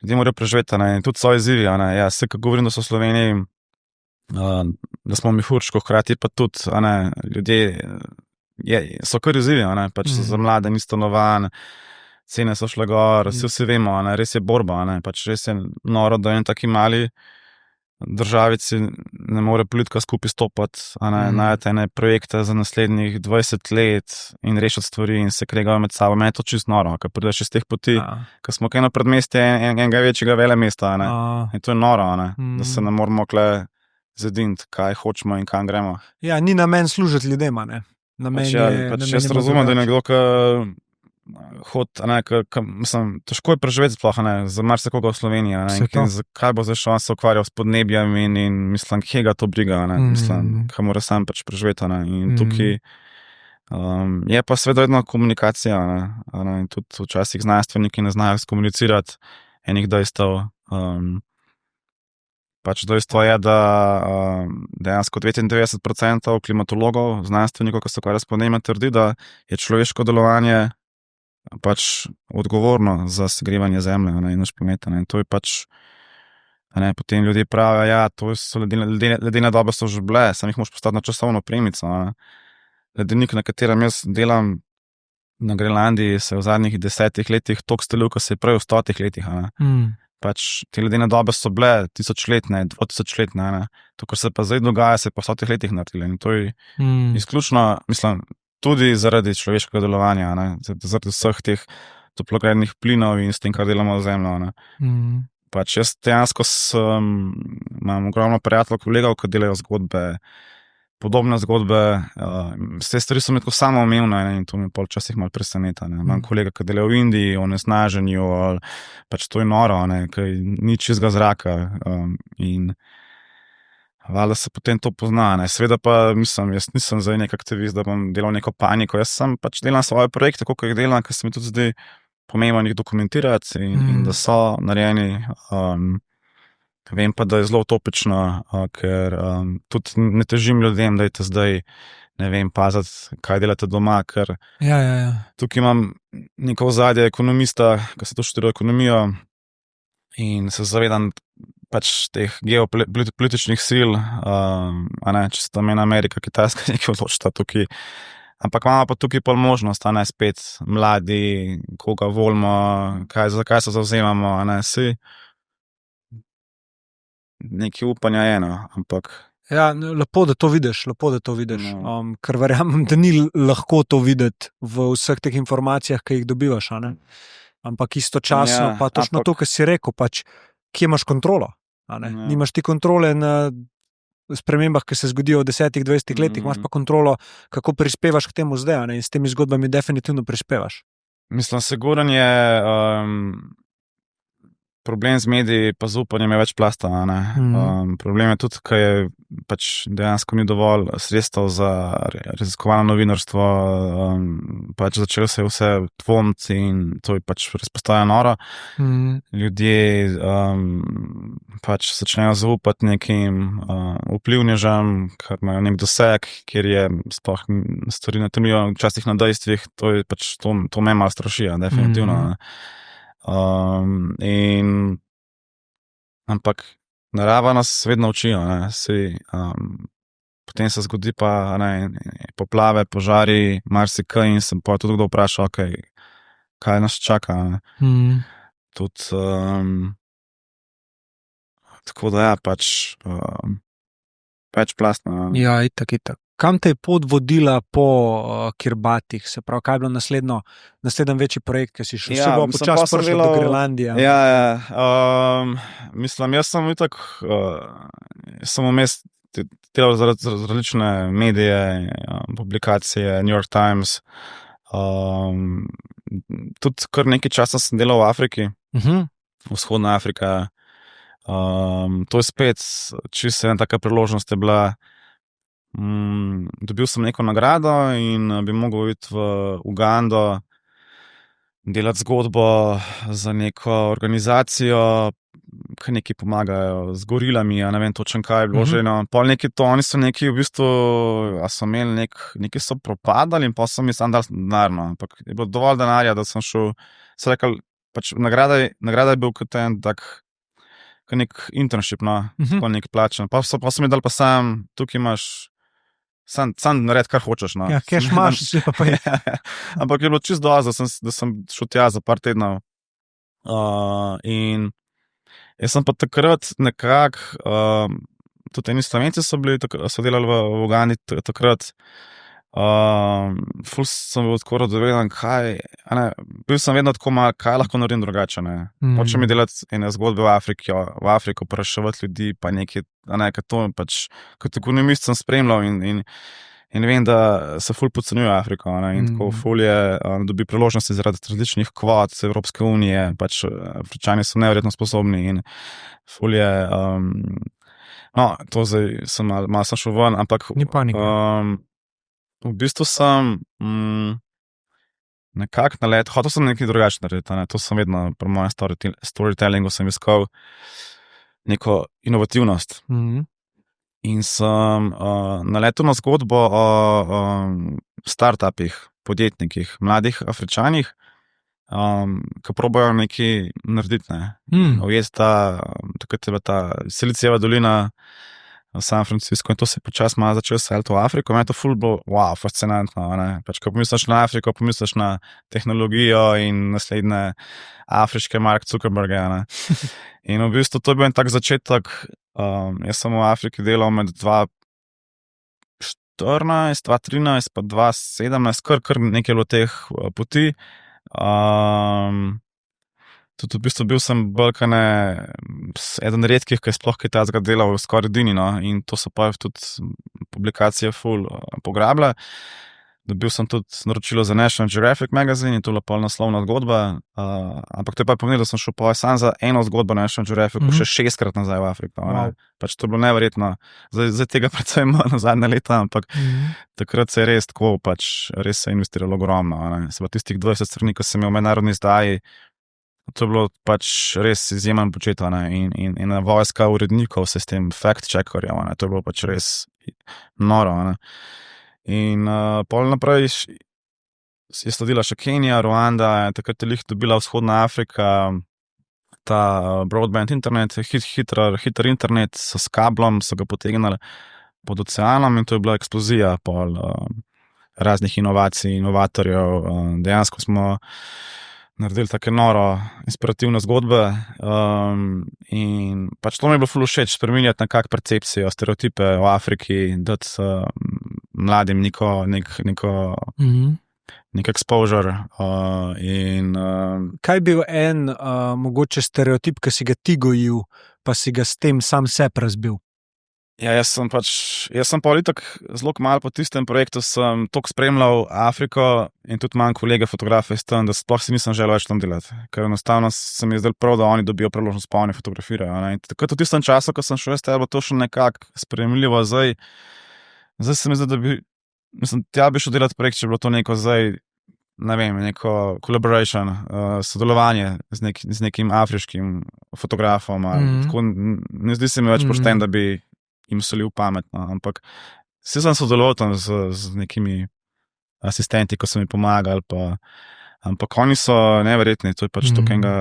ljudje morajo preživeti, in tudi svoje izzivi, vse, ko govorim, da so v Sloveniji da smo mehurčko, hkrati pa tudi, a ne, ljudje so kar izzivi, a ne, pač za mlade ni stanovanj, cene so šle gor, vsi vemo, a ne, res je borba, a ne, pač res je noro, da en taki mali državici ne more politika skupaj stopati, a ne, najti ene projekte za naslednjih 20 let in rešiti stvari in se kregajo med sabo. Meni je to čisto noro, ker prideš iz teh poti, ker smo kaj na predmestje enega večjega velemesta, a ne, in to je noro, a ne, da se ne moramo kle zediniti, kaj hočemo in kam gremo. Ja, ni namen služiti ljudem, ne. Jaz razumem, da je nekdo, ki mislim, težko je preživeti sploh, ne, za marsikoga v Sloveniji, ne, zakaj bo zdaj še on se ukvarjal s podnebjem in mislim, kje ga to briga, ne, mislim, kaj mora sam pač preživeti, ne, in tukaj je pa seveda vedno komunikacija, ne, in tudi včasih znanstveniki ne znajo skomunicirati enih dejstev. Pač dejstvo je, da dejansko 99% klimatologov, znanstvenikov, ki se ukvarjajo s podnebjem, trdi, da je človeško delovanje pač odgovorno za segrevanje zemlje, ne, in naš planet, ne, in to je pač, ne, potem ljudje pravijo, ja, to so ledene dobe so že bile, sam jih moraš postaviti na časovno premico, ne. Ledenik, na katerem jaz delam na Grenlandiji, se je v zadnjih 10 letih toliko stalil, kot se je prej v 100 letih, ne. Pač te ledene dobe so bile 1000-letne, 2000-letne, ne. To, kar se pa zdaj dogaja, se je pa v 100 letih naredilo in to je izključno, mislim, tudi zaradi človeškega delovanja, ne, zaradi vseh teh toplogrednih plinov in s tem, kar delamo z zemljo, ne. Pač jaz dejansko imam ogromno prijateljev, kolegov, ki delajo zgodbe, podobne zgodbe, vse stvari so mi tako samoumevne, ne, in to me pol včasih malo preseneta, ne. Imam kolega, ki delajo v Indiji, o onesnaženju, pač to je noro, ne, ker ni čistega zraka, in valjda se potem to pozna, ne. Seveda pa mislim, jaz nisem zdaj nek aktivist, da bom delal neko paniko, jaz sem pač delam svoje projekte, tako kot jih delam, ker se mi tudi zdi pomembno jih dokumentirati in da so narejeni. Vem pa, da je zelo utopično, ker tudi ne težim ljudem, dajte zdaj, ne vem, paziti, kaj delate doma, ker tukaj imam neko ozadje ekonomista, ki se to študira ekonomijo in se zavedam pač teh geopolitičnih sil, a ne, če se tam ena Amerika, Kitajska nekaj odločita tukaj, ampak imamo pa tukaj pol možnost, a ne, spet mladi, koga volimo, zakaj se zavzemamo, a ne, si nekaj upanja je, no, ampak ja, lepo, da to vidiš, ker verjamem, da ni lahko to videti v vseh teh informacijah, ki jih dobivaš, a ne, ampak istočasno pa točno to, kar si rekel, pač, kje imaš kontrolo, a ne, nimaš ti kontrole na spremembah, ki se zgodijo v 10-20 letih, imaš pa kontrolo, kako prispevaš k temu zdaj, a ne, in s temi zgodbami definitivno prispevaš. Mislim, siguran je problem z mediji pa z upanjem je več plasta, ne. Problem je tudi, ker je pač dejansko ni dovolj sredstev za raziskovalno novinarstvo, pač začelo se je vse dvomiti in to je pač res postaja noro. Ljudje pač začnejo zaupati nekim vplivnežem, ker imajo nek doseg, kjer je sploh stvari ne temeljijo včasih na dejstvih, to je pač, to me malo straši, definitivno, ne. Ampak narava nas vedno uči, ne, potem se zgodi pa, ne, poplave, požari, marsikaj in se pa tudi kdo vpraša, okay, kaj nas čaka, ne. Tudi tako da ja, pač večplastno. Ja, itak. Kam te je pot vodila po Kirbatih? Se pravi, kaj je bilo naslednji večji projekt, ki si šel? Se bo počasi prišel do Grenlandije. Ja. Mislim, jaz sem itak, sem vmes delal za različne medije, publikacije, New York Times, tudi kar nekaj časa sem delal v Afriki, vzhodna Afrika. To je spet, čisto ena taka priložnost je bila, dobil sem neko nagrado in bi mogel iti v Ugando delati zgodbo za neko organizacijo, ki nekaj pomagajo z gorilami, ja ne vem točno kaj je bilo že, no, pol neki to, oni so neki v bistvu, a so imeli neki so propadali in pa so mi sam dali denar, no, ampak je bilo dovolj denarja, da sem šel, so rekli, pač nagrada je bil kot en tak nek internship, no, tako nek plačen. Pa so mi dali pa sam, tukaj imaš, sam nared, kar hočeš, no. Ja, cash imaš, si pa je. Ampak je bilo čisto dovolj, da sem šel tja za par tednov. In jaz sem pa takrat nekako, tudi eni Slovenci so delali v Ugandi takrat, ful sem bil tako radovedan, bil sem vedno tako malo, kaj lahko naredim drugače, ne. Hočem delati ene zgodbe v Afriko, vprašavati ljudi, pa nekaj, kaj to pač, kot ekonomist sem spremljal in vem, da se ful podcenjuje Afriko, ne, in tako ful je, dobi priložnosti zaradi različnih kvot Evropske unije, pač Afričani so neverjetno sposobni in ful je, no, to zdaj sem malo sem šel ven, ampak Ni panike. v bistvu sem nekako hotel sem nekaj drugače narediti, ne? To sem vedno, pri mojem storytellingu sem iskal neko inovativnost. In sem naletel na zgodbo o startupih, podjetnikih, mladih Afričanih, ki probajo nekaj narediti, ne. Ujeti takrat je bila ta Silicijeva dolina v San Francisco in to se je počasi malo začelo seliti v Afriko. Meni je to ful bilo, wow, fascinantno, ne. Pač, ko pomisliš na Afriko, pomisliš na tehnologijo in naslednje afriške Mark Zuckerberge, ne. In v bistvu to je bil en tak začetek, jaz sem v Afriki delal med 2014, 2013 pa 2017, kar nekaj bilo teh poti. Tudi v bistvu bil sem bolj eden redkih, ki je sploh kaj takega delal v skoraj edini, no, in to so pa tudi publikacije ful pograbile. Dobil sem tudi naročilo za National Geographic magazine in to je bila pol naslovna zgodba, ampak to je pa pomenilo, da sem šel pa sam za eno zgodbo na National Geographicu še 6-krat nazaj v Afriko. Wow. Pač to je bilo neverjetno. Zdaj tega predvsem na zadnje leta, ampak takrat se je res tako, pač res se je investiralo ogromno. Se pa tistih 20 strani, ko sem imel v mednarodni izdaji, to je bilo pač res izjemen početek, in vojska urednikov se s tem fact-checkerjem, to je bilo pač res noro. In pol naprej je sledila še Kenija, Ruanda, takrat je lih dobila vzhodna Afrika ta broadband internet, hiter internet s kablom, so ga potegnili pod oceanom in to je bila eksplozija pol raznih inovacij, inovatorjev. Dejansko smo naredili take noro, inspirativne zgodbe, in pač to mi je bilo ful všeč, spreminjati nekako percepcijo, stereotipe o Afriki, dati mladim nek exposure, in Kaj je bil en mogoče stereotip, ki si ga ti gojil, pa si ga s tem sam sebi razbil? ja, jaz sem pa itak zelo kmalu po tistem projektu sem toliko spremljal Afriko in tudi imam kolege fotografe iz tam, da sploh si nisem želel več tam delati, ker enostavno se mi je zdelo prav, da oni dobijo priložnost, pa oni fotografirajo, ne. In takrat v tistem času, ko sem šel, je bilo to še nekako sprejemljivo, zdaj se mi zdi, da tja bi šel delati projekt, če bi bilo to neko zdaj, ne vem, neko collaboration, sodelovanje z nekim afriškim fotografom, tako, ne zdi se mi več pošten, da bi jim solil pamet, no. Ampak vsi sem sodeloval tam z nekimi asistenti, ko so mi pomagali, ampak oni so neverjetni, to je pač tokenga,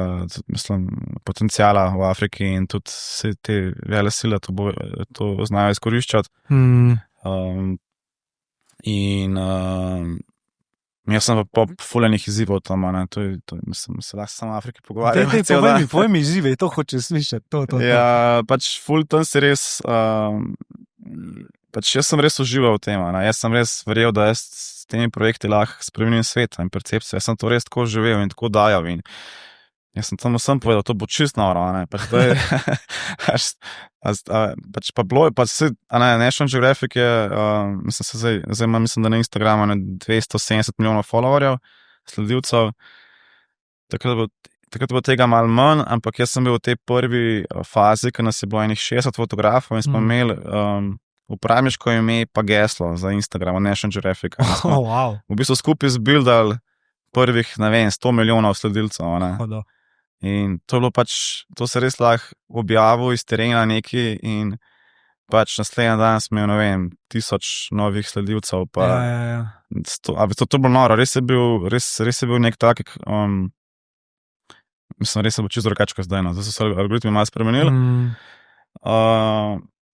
mislim, potenciala v Afriki in tudi vse te vele sile to znajo izkoriščati. In jaz sem pa fulejnih izzivov tam, ne, mislim, se lahko samo v Afriki pogovarjam. Povej mi izzive, to hočeš slišati, to. Ja, pač ful tam si res, pač jaz sem res užival v tem, ne, jaz sem res verjel, da jaz s temi projekti lahko spremenim svet in percepcijo, jaz sem to res tako živel in tako dajal in jaz sem tam vsem povedal, to bo čist noro, ne, pač to je, pač pa bilo je, pač vse, National Geographic je, mislim, da na Instagramu 270 milijonov followerjev, sledilcev, takrat je bilo tega malo manj, ampak jaz sem bil v tej prvi fazi, ko nas je bilo enih 60 fotografov in smo imeli upravniško ime pa geslo za Instagram, National Geographic. Wow. V bistvu skupaj zbildali prvih, ne vem, 100 milijonov sledilcev, ne. In to je bilo pač, to se res lahko objavil iz terena neki in pač naslednji dan smo imeli, ne vem, 1000 novih sledilcev, pa Ja. to je bilo noro, res je bil nek tak mislim, res se bo čisto drugače kot zdaj, no. Zdaj so se algoritmi malo spremenili.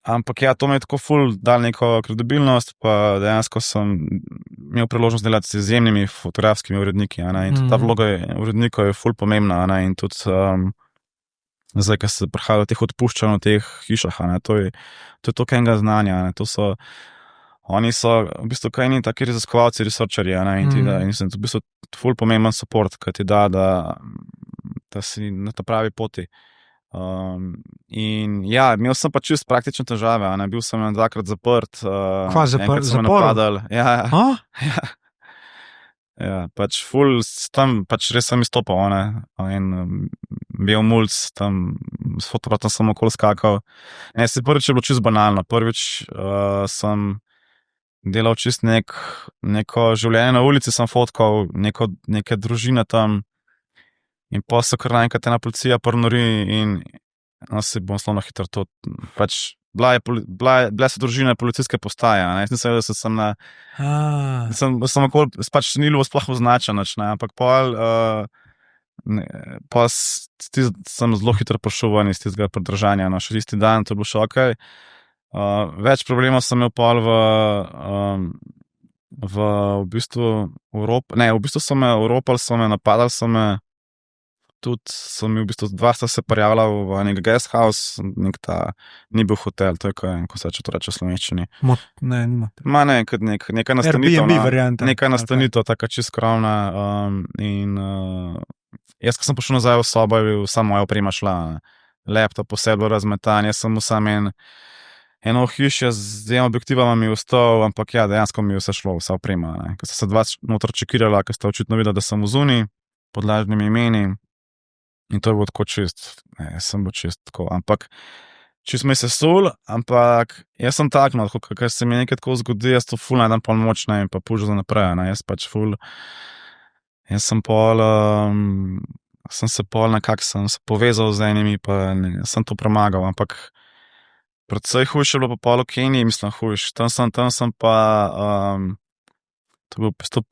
Ampak ja, to mi je tako ful dal neko kredibilnost, pa dejansko sem imel priložnost delati z izjemnimi fotografskimi uredniki, in tudi ta vloga urednikov je ful pomembna, in tudi zdaj, ko se prihaja do teh odpuščanj v teh hišah, to je toliko enega znanja, oni so v bistvu kaj ni taki raziskovalci, researcherji, in sem v bistvu ful pomemben support, ki ti da si na ta pravi poti. In ja, imel sem pa čisto praktične težave, bil sem 2-krat zaprt. Kva zaprt? Zaprl? Ja. Ja, pač ful, tam pač res sem izstopal, in bil mulc, tam s fotoaparatom sem okoli skakal. Se prvič je bilo čisto banalno, prvič sem delal čisto neko življenje na ulici, sem fotkal neke družine tam. In pa so kar naenkrat ena policija ponori in se bom slovno hitro to, pač bile so družine policijske postaje, jaz nisem vedel, da sem okoli, pač ni bilo sploh označeno, ampak pa sem zelo hitro prišel ven iz tistega pridržanja, še tisti dan, to je bilo še okej. Več problemov sem imel pol v bistvu so me oropali, so me napadali, so me tudi, so mi v bistvu dva sta se prijavila v nek guest house, ni bil hotel, to je ko se to reče v slovenščini. Neka nastanitev. Airbnb varianta. Neka nastanitev, taka čisto skromna, in jaz, ko sem prišel nazaj v sobo, je vsa moja oprema šla, laptop posebej razmetan, jaz sem sam eno hišje z 2 objektivama mi ostal, ampak ja, dejansko mi je vse šlo, vsa oprema, ko sta se 2 noter čekirala, ko sta očitno videla, da sem v zunaj, pod lažnimi imeni. In to je bilo tako čist, jaz sem bil čist tako, ampak čist me se sul, ampak jaz sem tak, ker se mi nekaj tako zgodi, jaz to ful najdem pol moč, in pa pužu za naprej, jaz pač ful, jaz sem se se povezal z enimi, pa sem to premagal, ampak predvsej hujše je bilo pa pol v Keniji, mislim hujš, tam sem pa, to je bil v bistvu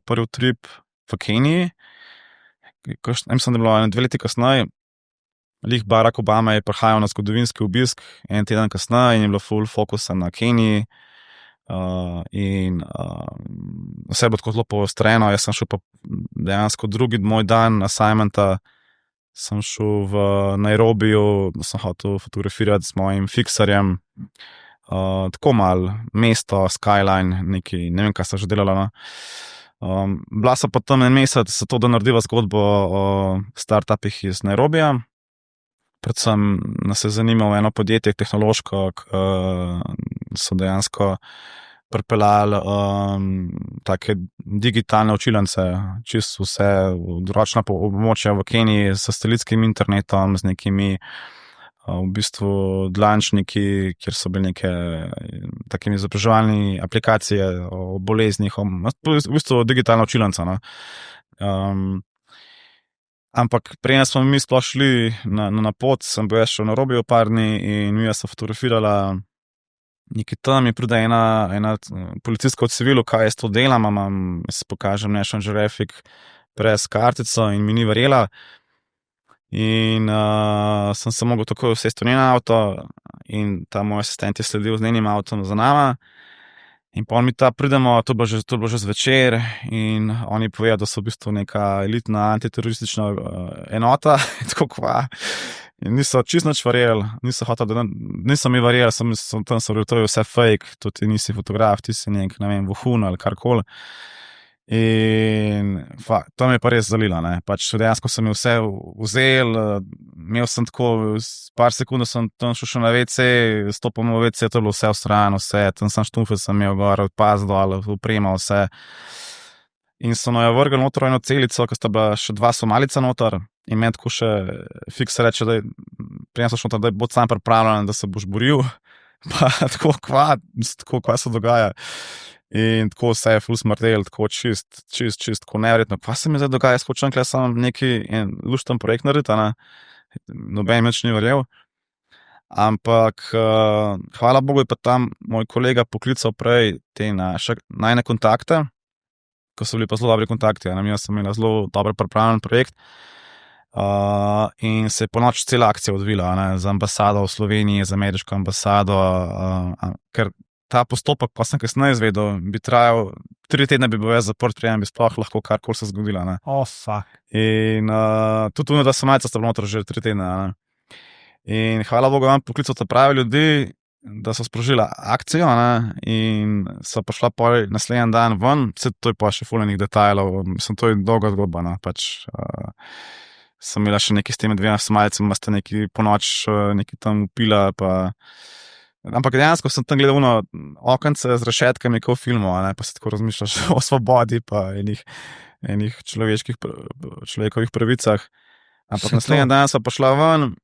prvi trip v Keniji. Mislim, da je bilo 2 leti kasneje, lih Barack Obama je prihajal na zgodovinski obisk, en teden kasneje, in je bilo full fokusa na Keniji, in vse je bilo tako zelo poostreno. Jaz sem šel pa dejansko drugi moj dan assignmenta, sem šel v Nairobiju, da sem hotel fotografirati s mojim fiksarjem, tako malo mesto, skyline, neki, ne vem, kaj sem že delala, bila so pa tam en mesec, zato da narediva zgodbo o startupih iz Nairobija. Predvsem nas je zanimalo eno podjetje tehnološko, so dejansko pripeljali take digitalne učilnice, čisto vse ročna območja v Keniji s satelitskim internetom, z nekimi v bistvu dlančniki, kjer so bili neke takimi izobraževalni aplikacije o boleznih, v bistvu digitalna učilnica. Ampak prej smo mi sploh šli na pot, sem bil še v Nairobiju par dni in mi sem fotografirala nekaj tam, in pride ena policijska v civilu, kaj jaz to delam, jaz pokažem National Geographic press kartico in mi ni verjela. In sem se mogel takoj usesti v njen avto in ta moj asistent je sledil z njenim avtom za nama. In pa mi pridemo, to je bilo že zvečer, in oni povejo, da so v bistvu neka elitna antiteroristična enota, tako kva. In niso čisto nič verjeli, niso mi verjeli, sem tam verjel, to je vse fake, to ti nisi fotograf, ti si nek, ne vem, vohun ali karkoli. In to me je pa res zalilo, pač dejansko sem vse vzel, imel sem tako, par sekund sem tam šel še na WC, stopil v WC, to je bilo vse vstrajano, tam sem štumfe sem imel gor, pas dol, oprema, vse. In so jo vrgli noter eno celico, ko sta bila še 2 Somalica noter, in meni tako še fiks reče, da prijem sem šel noter, da bo sam pripravljen, da se boš boril, pa tako kva se dogaja. In tako vse je ful smrdel, tako čist, tako neverjetno. Kva se mi zdaj dogaja, jaz hočem kle samo neki lušten projekt narediti, noben nič ni verjel. Ampak hvala Bogu je pa tam moj kolega poklical prej te najne kontakte, ko so bili pa zelo dobri kontakti, jaz sem imela zelo dobro pripravljen projekt. In se je po noč cela akcija odvila, ne, z ambasado v Sloveniji, z ameriško ambasado, ker ta postopek, pa sem kasneje izvedel, bi trajal 3 tedne, bi bil jaz zaprt, preden bi sploh lahko karkoli se zgodilo. Ne. Fuck. In tudi da so malce sta bila noter že 3 tedne. Ne. In hvala Bogu, vam poklical ta pravi ljudi, da so sprožila akcijo, ne, in so prišla naslednji dan ven, vse to je pa še fulejnih detajlov, mislim, to je dolga zgodba, no, pač sem imela še nekaj s temi 2 smalcema, sta neki po noč nekaj tam upila, pa ampak dejansko sem tam gledal okence z rešetkami, kot v filmu, ne, pa se tako razmišljaš o svobodi, pa enih človekovih pravicah, ampak naslednji dan sva prišla ven.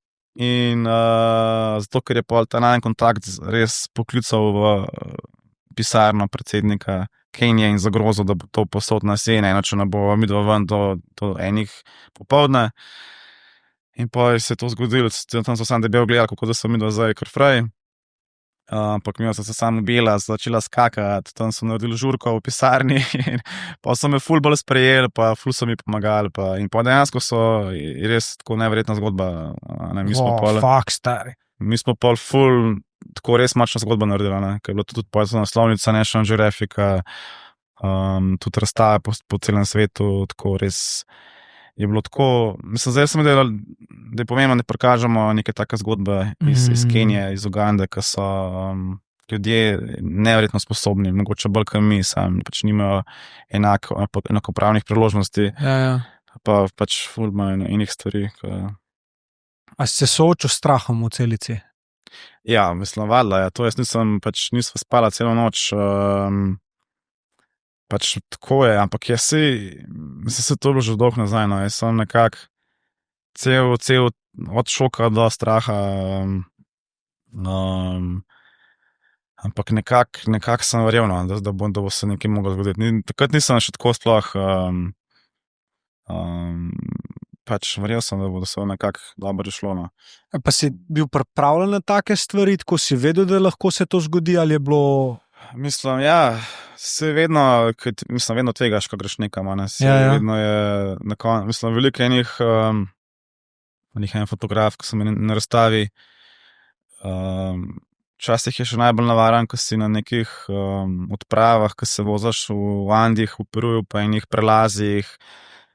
In zato, ker je pol ta najmanj kontakt res poklical v pisarno predsednika Kenije in zagrozil, da bo to posod na sene, če ne bo midva ven do 1 popoldne. In pa se je to zgodilo, tam so sam debel gledali, kako da so midva zdaj kar fraj. Ampak mi so se samo bila, začela skakati, tam so naredili žurko v pisarni in pa so me ful bolj sprejeli, pa ful so mi pomagali, in pa dejansko so res tako neverjetna zgodba. Ne, mi smo pol ful, tako res močna zgodba naredila, ne, ker je bilo tudi naslovnica National Geographica, tudi razstave po celem svetu, tako res je bilo tako, mislim, zdaj sem videl, da je pomembno, da prikažemo neke take zgodbe iz Kenije, iz Ugande, ki so ljudje neverjetno sposobni, mogoče bolj kot mi, sami pač nimajo enakopravnih priložnosti, pa pač ful imajo enih stvari. A si se soočil s strahom v celici? Ja, mislim, valjda, to jaz nisem spala celo noč, pač tako je, ampak jaz se to bilo že dolgo nazaj, no, jaz sem nekako cel od šoka do straha, ampak nekako sem verjel, no, da bo se nekaj moglo zgoditi. Takrat nisem še tako sploh, pač verjel sem, da bo se nekako dobro šlo. No. Pa si bil pripravljen na take stvari, tako si vedel, da lahko se to zgodi, ali je bilo... Mislim, ja, se vedno tvegaš, ko greš nekam, ne, vedno je na koncu, mislim, veliko enih en fotograf, ko sem na razstavi, včasih je še najbolj navaren, ko si na nekih odpravah, ko se vozaš v Andih, v Peruju, pa enih prelazih,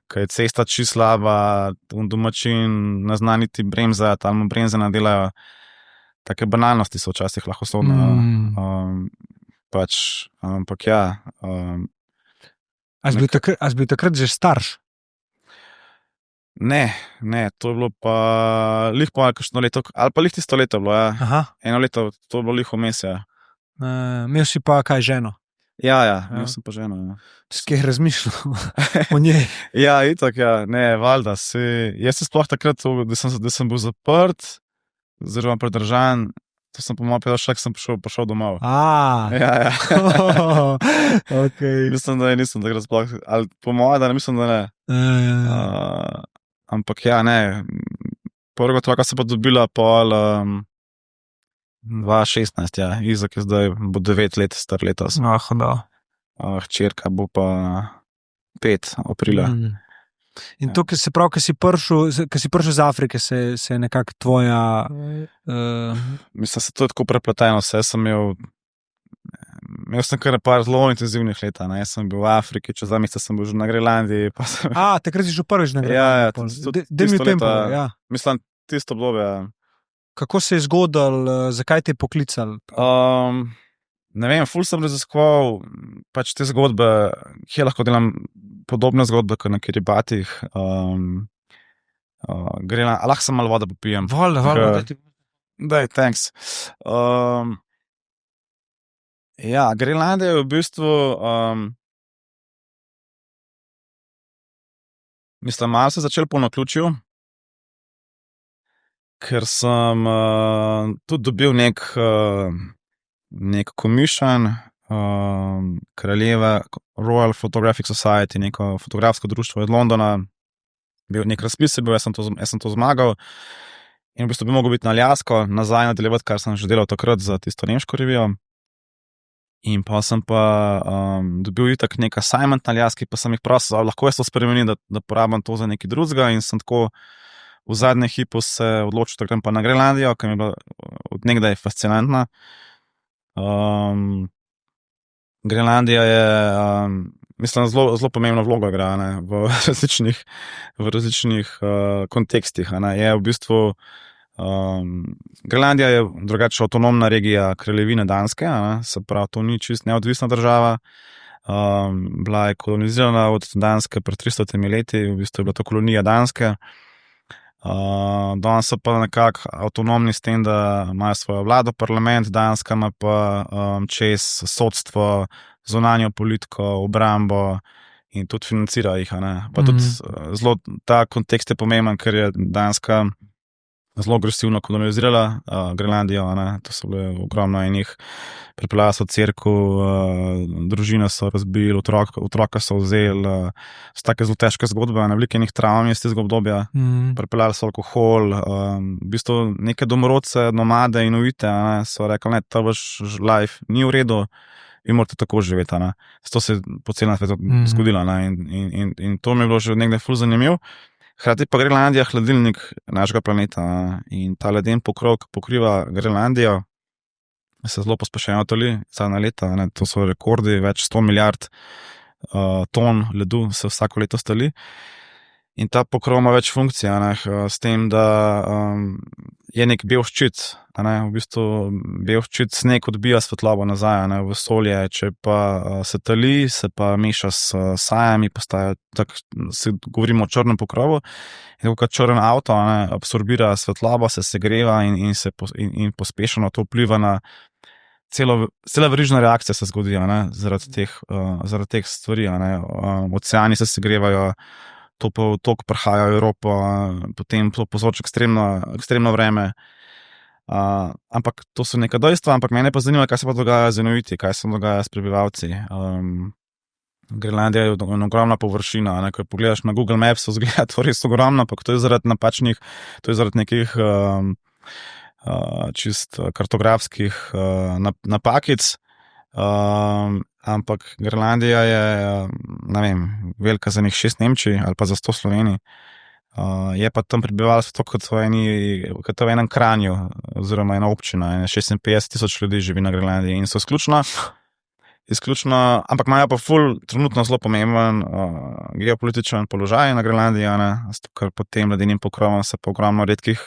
ko je cesta čisto slaba, domačin ne zna niti bremzati, ali mu bremze ne delajo, take banalnosti so včasih lahko sodne. Pač, ampak ja. A si bil takrat že starš? Ne, to je bilo pa lih po kakšno leto, ali pa lih tisto leto bilo, ja. Aha. 1 leto, to je bilo lih vmes, ja. Imel si pa kaj, ženo? Ja, imel sem pa ženo, ja. S kje razmišljal o njej? Ja, itak, ja, ne, valjda, jaz se sploh takrat, da sem bil zaprt, oziroma predržan, to sem po mojem pedašek, sem prišel domov. Ja. Okay. Mislim, da nisem takrat sploh, ali po mojem, da ne mislim, da ne. Ampak ja, ne, prvega otroka se pa dobila pol 2016, ja, Izak je zdaj, bo 9 let star letos. Hčerka bo pa 5 aprila. In to, se pravi, ko si prišel z Afrike, se je nekako tvoja... Mislim, se to je tako prepleteno, imel sem kar par zelo intenzivnih let, ne, jaz sem bil v Afriki, čez 2 meseca sem bil že na Grenlandiji. Takrat si že prvič na Grenlandiji. Tisto leto, mislim, tisto obdobje. Kako se je zgodilo, zakaj te je poklical? Ne vem, ful sem raziskoval pač te zgodbe, kje lahko delam podobne zgodbe, kot na Kiribatih. Lahko sem malo vode popijem. Voda. Daj, thanks. Ja, Grenlandija je v bistvu, mislim, malo se začel po naključju, ker sem tudi dobil nek commission kraljeve Royal Photographic Society, neko fotografsko društvo iz Londona, nek razpis je bil, jaz sem to zmagal in v bistvu bi mogel biti na Aljasko, nazaj nadaljevati, kar sem že delal takrat za tisto nemško revijo. In pa sem dobil itak nek assignment na Aljaski, pa sem jih prosil, lahko jaz to spremenim, da porabim to za nekaj drugega in sem tako v zadnjem hipu se odločil, da grem pa na Grenlandijo, ki mi je bila od nekdaj fascinantna. Grenlandija je, mislim, zelo pomembno vlogo igra, ne, v različnih kontekstih. Ne. Je v bistvu Grenlandija je drugače avtonomna regija Kraljevine Danske, ne, se pravi, to ni čist neodvisna država. Bila je kolonizirana od Danske pred 300 leti, v bistvu je bila to kolonija Danske. Danes so pa nekako avtonomni s tem, da imajo svojo vlado, parlament, Danska ima pa čez sodstvo, zunanjo politiko, obrambo in tudi financira jih. Pa tudi zelo ta kontekst je pomemben, ker je Danska zelo agresivno kolonizirala Grenlandijo. To so bile ogromno enih, pripeljala so cerkev, družine so razbili, otroka so vzeli, so take zelo težke zgodbe, veliko enih travm iz tega obdobja, pripeljali so alkohol, v bistvu neke domorodce, nomade, inuite, so rekli, ne, ta vaš life ni v redu, vi morate tako živeti. To se je po celem svetu zgodilo, in to mi je bilo že nekdaj ful zanimivo. Hkrati pa Grenlandija hladilnik našega planeta, in ta leden pokrov, ki pokriva Grenlandijo, se zelo pospešeno tali zadnja leta, to so rekordi, več 100 milijard ton ledu se vsako leto stali. In ta pokrov ima več funkcij, s tem, da je nek bel ščit, v bistvu bel ščit sneg odbija svetlobo nazaj v vesolje, če pa se tali, se pa meša s sajami, postaja tako, govorimo o črnem pokrovu, in kot črn avto absorbira svetlobo, se segreva in pospešeno to vpliva na cela verižna reakcija se zgodi, zaradi teh stvari, oceani se segrevajo, topel tok prihaja v Evropo, potem to povzroča ekstremno vreme. Ampak to so neka dejstva, ampak mene pa zanima, kaj se pa dogaja z inuiti, kaj se dogaja s prebivalci. Grenlandija je ogromna površina, ko pogledaš na Google Maps, izgleda to res ogromno, ampak to je zaradi nekih čist kartografskih napakic. Ampak Grenlandija je, ne vem, velika za njih 6 Nemčij ali pa za 100 Slovenij. Je pa tam prebivalstvo kot v enem Kranju, oziroma ena občina, 56,000 ljudi živi na Grenlandiji in so izključno, ampak imajo pa trenutno zelo pomemben geopolitičen položaj na Grenlandiji, ker pod tem ledenim pokrovom se pa ogromno redkih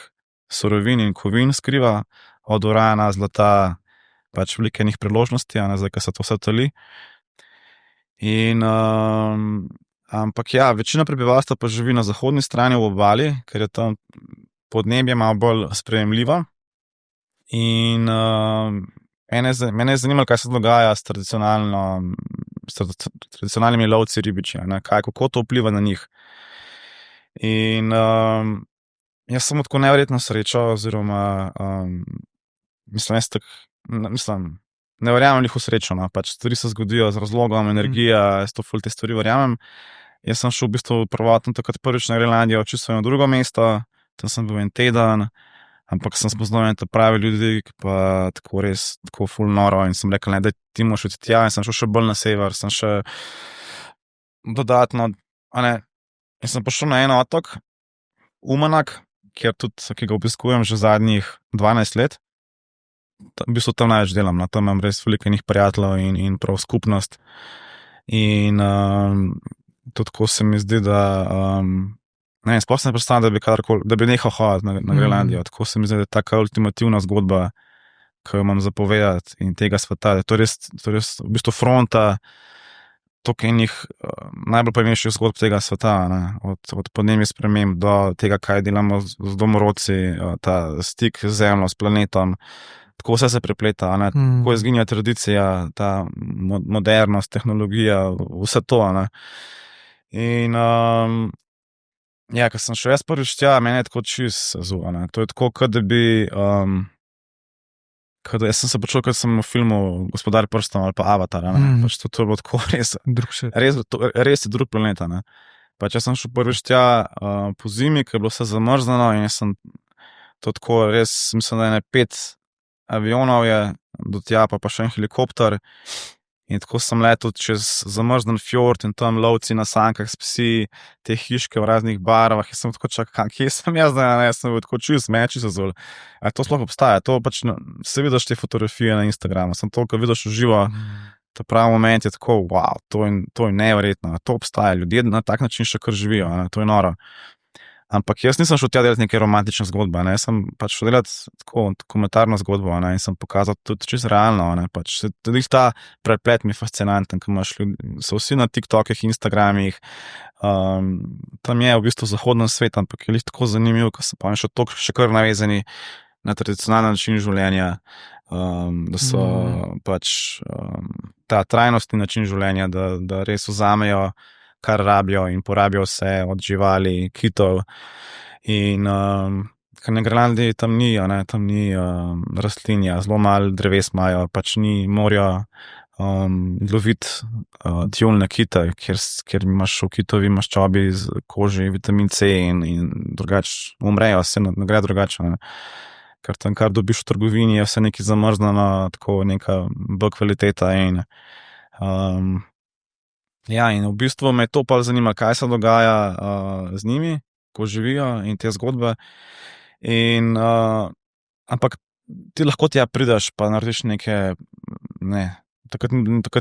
surovin in kovin skriva, od urana, zlata, pač veliko enih priložnosti, zdaj, ko se to vse tali. Ampak ja, večina prebivalstva pa živi na zahodni strani v obali, ker je tam podnebje malo bolj sprejemljivo. In mene je zanimalo, kaj se dogaja s tradicionalnimi lovci ribiči, kako to vpliva na njih. In jaz sem tako neverjetno srečo, oziroma ne verjamem jih v srečo, pač stvari se zgodijo z razlogom, energija, jaz to ful te stvari verjamem. Jaz sem šel v bistvu prvotno takrat prvič na Grenlandijo, čisto na drugo mesto, tam sem bil en teden, ampak sem spoznal te pravi ljudi, ki pa tako res, tako ful noro, in sem rekel, da ti moraš iti tja, in sem šel še bolj na sever, sem še dodatno, in sem prišel na en otok, Umanak, ki ga obiskujem že zadnjih 12 let. V bistvu tam največ delam, tam imam res veliko enih prijateljev in prav skupnost. In tudi tako se mi zdi, da sploh se ne predstavljam, da bi nehal hoditi na Grenlandijo. Tako se mi zdi, da je taka ultimativna zgodba, ki jo imam zapovedati in tega sveta. To je res v bistvu fronta toliko enih najbolj pomembnejših zgodb tega sveta, od podnebnih sprememb do tega, kaj delamo z domorodci, ta stik z zemljo, s planetom. Tako vse se prepleta, tako izginja tradicija, ta modernost, tehnologija, vse to. In ja, ko sem šel jaz prvič tja, meni je tako čist sezuo. To je tako, kot da bi jaz sem se počul, kot sem v filmu Gospodar prstov ali pa Avatar. Pač to je bilo tako res drug planet. Pač jaz sem šel prvič tja po zimi, ko je bilo vse zamrznjeno, in jaz sem to tako res, mislim, da je 5 avionov je do tja, pa še en helikopter. In tako sem letel čez zamrznen fjord in tam lovci na sankah s psi, te hiške v raznih barvah. In sem tako čakal, kje sem jaz, da ne, sem bil tako čist, meči se zol. A to sploh obstaja? To pač, se vidiš te fotografije na Instagramu, sem to, ko vidiš v živo, ta pravi moment je tako, wow, to je neverjetno, to obstaja, ljudje na tak način še kar živijo, ne, to je noro. Ampak jaz nisem šel tja delati neke romantične zgodbe, ne, sem pač šel delati tako dokumentarno zgodbo, ne, in sem pokazal tudi čisto realno, ne, pač tudi ta preplet mi je fascinanten, ko imaš ljudi, so vsi na TikTokih, Instagramih, tam je v bistvu zahodni svet, ampak je tako zanimivo, ko so pa še toliko še kar navezani na tradicionalni način življenja, da so pač ta trajnostni način življenja, da res vzamejo kar rabijo in porabijo vse od živali, kitov. In ker na Grenlandiji tam ni rastlinja, zelo malo dreves imajo, pač ni morajo loviti tjulne kite, ker imaš v kitovi maščobi z koži vitamin C in drugače umrejo, se ne gre drugače. Ne. Ker tam, kar dobiš v trgovini, je vse nekaj zamrznjeno, tako neka B kvaliteta in ja, in v bistvu me to pa zanima, kaj se dogaja z njimi, ko živijo in te zgodbe. Ampak ti lahko tja prideš, pa narediš takrat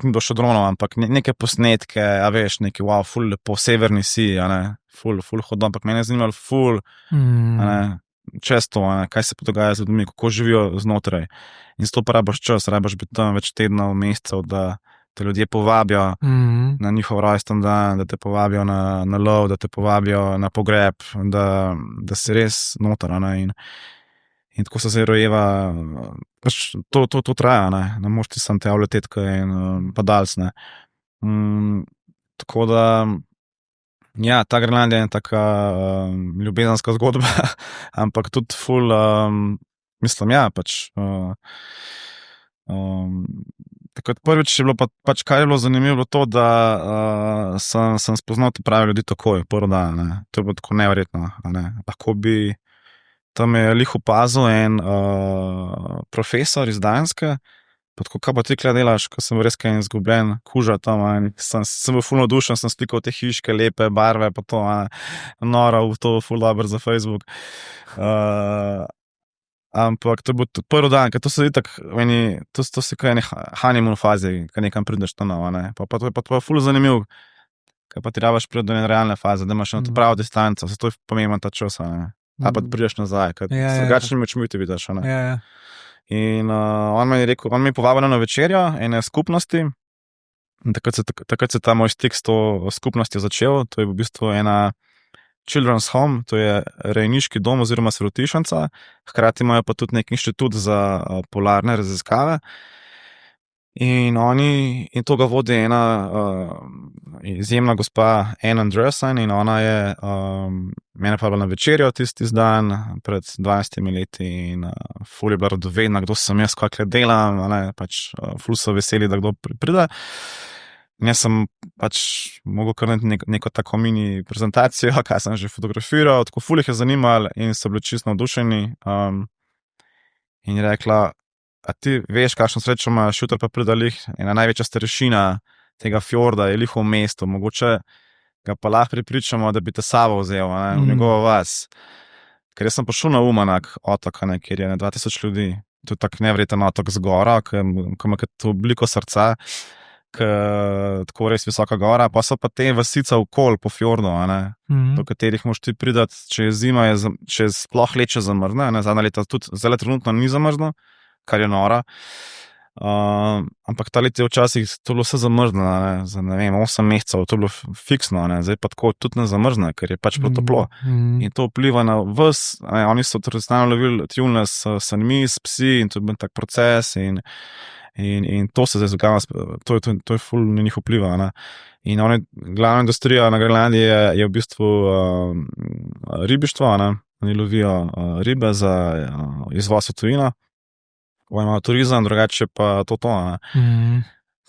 ni bilo še dronov, ampak neke posnetke, a veš, neki wow, ful lepo, severni si, a ne, ful hodno, ampak mene je zanimalo ful, a ne, često, kaj se dogaja z ljudmi, kako živijo znotraj. In zato pa rabaš čas, rabaš biti tam več tednov, mesecev, da te ljudje povabijo na njihov rojsten dan, da te povabijo na lov, da te povabijo na pogreb, da si res noter, in tako se zdaj rojeva, pač to traja, ne moš ti sam tja vleteti, in padalc, ne. Tako da, ja, ta Grenlandija je taka ljubezenska zgodba, ampak tudi ful, mislim, ja, pač takrat prvič je bilo pač, kar je bilo zanimivo, bilo to, da sem spoznal te prave ljudi takoj, prvi dan, ne. To je bilo tako neverjetno, ne. Lahko bi, tam je lih opazil en profesor iz Danske, pa tako, kaj pa ti kle delaš, ko sem bil res kaj izgubljen, kuža tam, sem bil ful navdušen, sem slikal te hiške, lepe barve, pa to, noro, to ful dobro za Facebook. Ampak to bo prvi dan, ker to se itak, to si kaj honeymoon fazi, kaj nekam prideš to novo, ne. Pa to je pa ful zanimiv, kaj pa ti rabaš priti do ene realne faze, da imaš na to pravo distanco, zato je pomemben ta čas, ne. A pa prideš nazaj, ker s drugačnimi očmi ti vidiš, ne. In on mi je rekel, on mi je povabil na večerjo ene skupnosti, in takrat se ta moj stik s to skupnostjo začel, to je v bistvu ena Children's Home, to je rejniški dom oziroma sirotišnica, hkrati imajo pa tudi nek inštitut za polarne raziskave. In to ga vodi ena izjemna gospa Ann Andresen, in ona je mene pa bila na večerjo tisti dan pred 20 leti in ful je bila radovedna, kdo sem jaz, kakle delam, pač ful so veseli, da kdo pride. In jaz sem pač mogel kar neko tako mini prezentacijo, kaj sem že fotografiral, tako ful jih je zanimalo in so bili čisto navdušeni. In je rekla, a ti veš, kakšno srečo imaš, jutri pa pride lih ena največja starešina tega fjorda, je lih v mestu, mogoče ga pa lahko prepričamo, da bi te sabo vzel, v njegovo vas. Ker jaz sem prišel na Umanak otok, kjer je 2000 ljudi, to je tak neverjeten otok z gora, ki ima to obliko srca, tako res visoka gora, pa so pa te vasice okoli po fjordu, do katerih moš ti pridati, če je zima, če sploh leče zamrzne, zadnja leta tudi, zdaj trenutno ni zamrzno, kar je nora, ampak ta let je včasih to bilo vse zamrzno, za 8 mesecev, to je bilo fiksno, zdaj pa tako tudi ne zamrzne, ker je pač bilo toplo. In to vpliva na vas, oni so tradicionalno lovili tjulne s sanmi, s psi in to je bil tak proces in to se zdaj dogaja, to je ful na njih vpliva. In glavna industrija na Grenlandiji je v bistvu ribištvo, oni lovijo ribe za izvoz v tujino, imajo turizem, drugače pa to.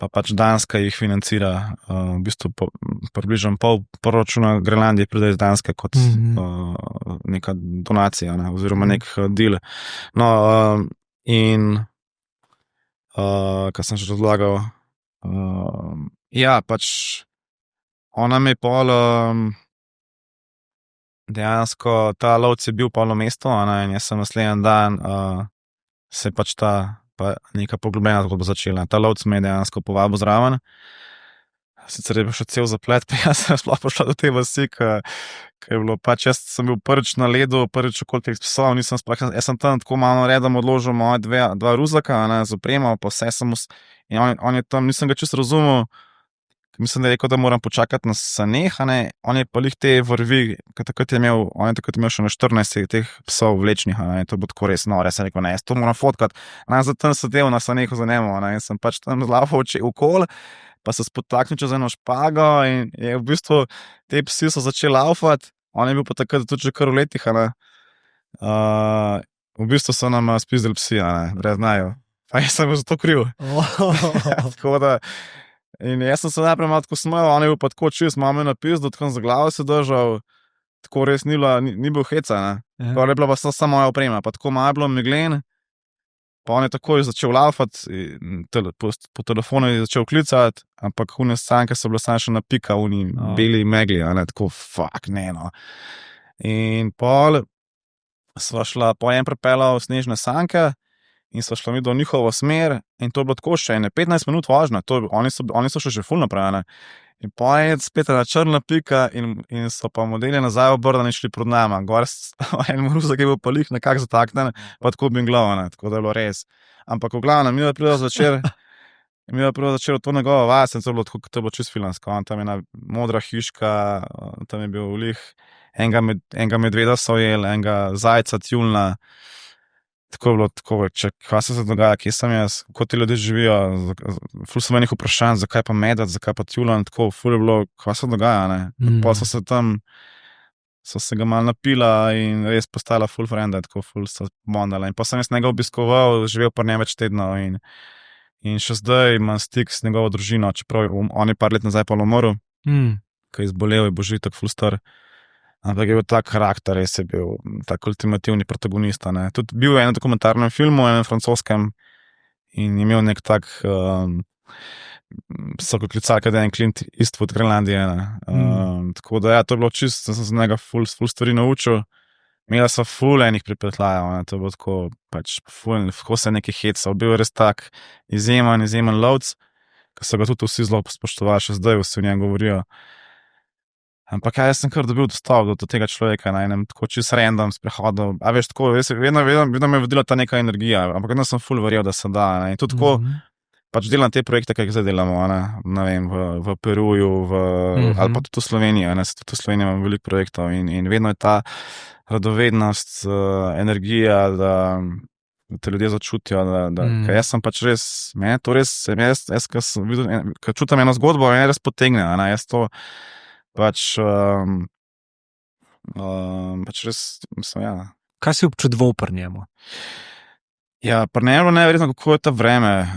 Pa pač Danska jih financira, v bistvu približno pol proračuna Grenlandije pride iz Danske kot neka donacija, oziroma nek deal. No, in kaj sem že razlagal, Ja, pač ona mi je pol, dejansko ta lovec je bil pol v mestu, in jaz sem naslednji dan, se je pač ta neka poglobljena zgodba začela. Ta lovec me je dejansko povabil zraven. Sicer je bil še cel zaplet, pa jaz sem sploh prišla do te vasi, ker je bilo pač, jaz sem bil prvič na ledu, prvič okoli teh psov, nisem sploh, jaz sem tam tako malo redom odložil moje dva ruzaka, z opremo, pa vse sem in on je tam, nisem ga čisto razumel, mislim, da je rekel, da moram počakati na saneh, on je pa lih te vrvi, on je takrat imel še na 14 teh psov vlečnih, to bo tako res noro, jaz sem rekel, ne, jaz to moram fotkati, jaz sem tam sedel na sanehu za njemu, in sem pač tam zlafal okoli, pa se spotaknil čez eno špago in je v bistvu te psi so začeli laufati, on je bil pa takrat tudi že kar v letih, v bistvu so nam spizdili psi, brez znajo, pa jaz sem bil za to kriv. Tako da, in jaz sem se najprej malo tako smejal, on je bil pa tako čist, malo me napizdo, tako za glavo se držal, tako res ni bil heca, pa je bila pa samo moja oprema, pa tako malo je bilo meglen, pa on je takoj začel laufati, po telefonu je začel klicati, ampak une sanke so bile samo še na pika, beli megli, tako fuck, ne no. In pol sva šla, po en prepeljal snežne sanke in sva šla mi do njihovo smer in to je bilo tako še 15 minut vožnja, oni so še že ful naprej, in po je spet ena črna pika in so pa modeli nazaj obrnili in šli pred nama. Gor en ruzak je bil pa lih nekako zataknen, pa tako bi glavo, tako da je bilo res. Ampak v glavnem, mi je prilo zvečer v to njegovo vas in to je bilo čisto filmsko. Tam je ena modra hiška, tam je bil lih enega medveda so ujeli, enega zajca, tjulna. Tako je bilo, kaj se dogaja, kje sem jaz, kako ti ljudje živijo, ful so menih vprašanj, zakaj pa medved, zakaj pa tjulan, tako ful je bilo, kaj se dogaja, Pa so se tam, so se ga malo napila in res postala ful frenda, tako ful so bondala. In pa sem jaz njega obiskoval, živel pa ne več tednov in še zdaj imam stik s njegovo družino, čeprav on je par let nazaj pa umrl, ko je izbolel, je božitek ful star. Ampak je bil tak karakter, res je bil tak ultimativni protagonist. Tudi bil je v enem dokumentarnem filmu, enem francoskem, in imel nek tak so ga klicali, da je en Clint Eastwood Grenlandije. Tako da ja, to je bilo čisto, sem se z njega ful stvari naučil. Imela so ful enih pripetljajev, to je bilo tako, pač ful, kako se je nekaj hecal. Bil je res tak izjemen lovec, ki so ga tudi vsi zelo spoštovali, še zdaj vsi o njem govorijo. Ampak jaz sem kar dobil dostop do tega človeka na enem tako čisto random sprehodu. A veš, tako, vedno me je vodila ta neka energija, ampak vedno sem ful verjel, da se da. In tudi tako, pač delam te projekte, ki jih zdaj delamo, ne vem, v Peruju, ali pa tudi v Sloveniji, tudi v Sloveniji imam veliko projektov in vedno je ta radovednost, energija, da te ljudje začutijo, ker jaz sem pač res, meni to res, jaz ko čutim eno zgodbo, meni res potegne, jaz to pač res, mislim, ja. Kaj si občudoval pri njemu? Ja, pri njemu neverjetno, kako je ta vreme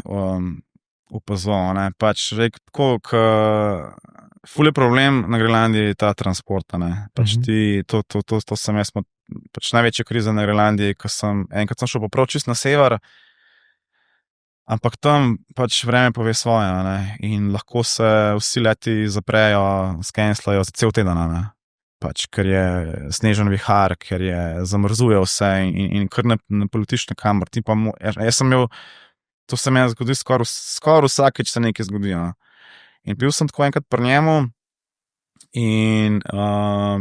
opazoval, pač tako, ful je problem na Grenlandiji ta transport, pač to sem jaz, pač največja kriza na Grenlandiji, enkrat sem šel poprav čist na sever, ampak tam pač vreme pove svoje, in lahko se vsi leti zaprejo, skenslajo za cel teden, pač, ker je snežen vihar, ker je zamrzuje vse in kar ne poletiš nikamor. Jaz sem imel, to se mi zgodi skoraj vsakeč se nekaj zgodi. In bil sem tako enkrat pri njemu in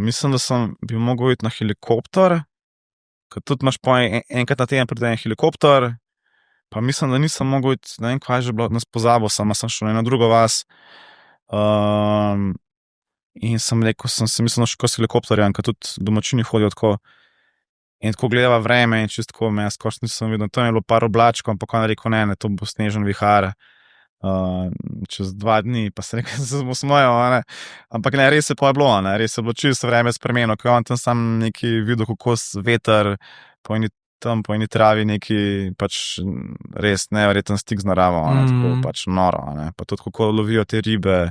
mislim, da sem bil mogel iti na helikopter, ker tudi imaš enkrat na teden pride en helikopter. Pa mislim, da nisem mogel iti, ne vem, kaj je že bilo, nas pozabil sem šel na drugo vas. In sem rekel, sem se mislil, še s helikopterjem, ker tudi domačini hodijo tako. In tako gledava vreme in čisto tako, me skoraj nisem videl. Tam je bilo par oblačkov, ampak on je rekel, ne, to bo snežen vihar. Čez 2 dni, pa se rekel, se smo smojal, ampak ne, res je pa je bilo, res je bilo čisto vreme spremenilo, ker on tam sam neki videl, kako veter, po eni travi neki, pač res neverjeten stik z naravo, tako pač noro, pa tudi kako lovijo te ribe,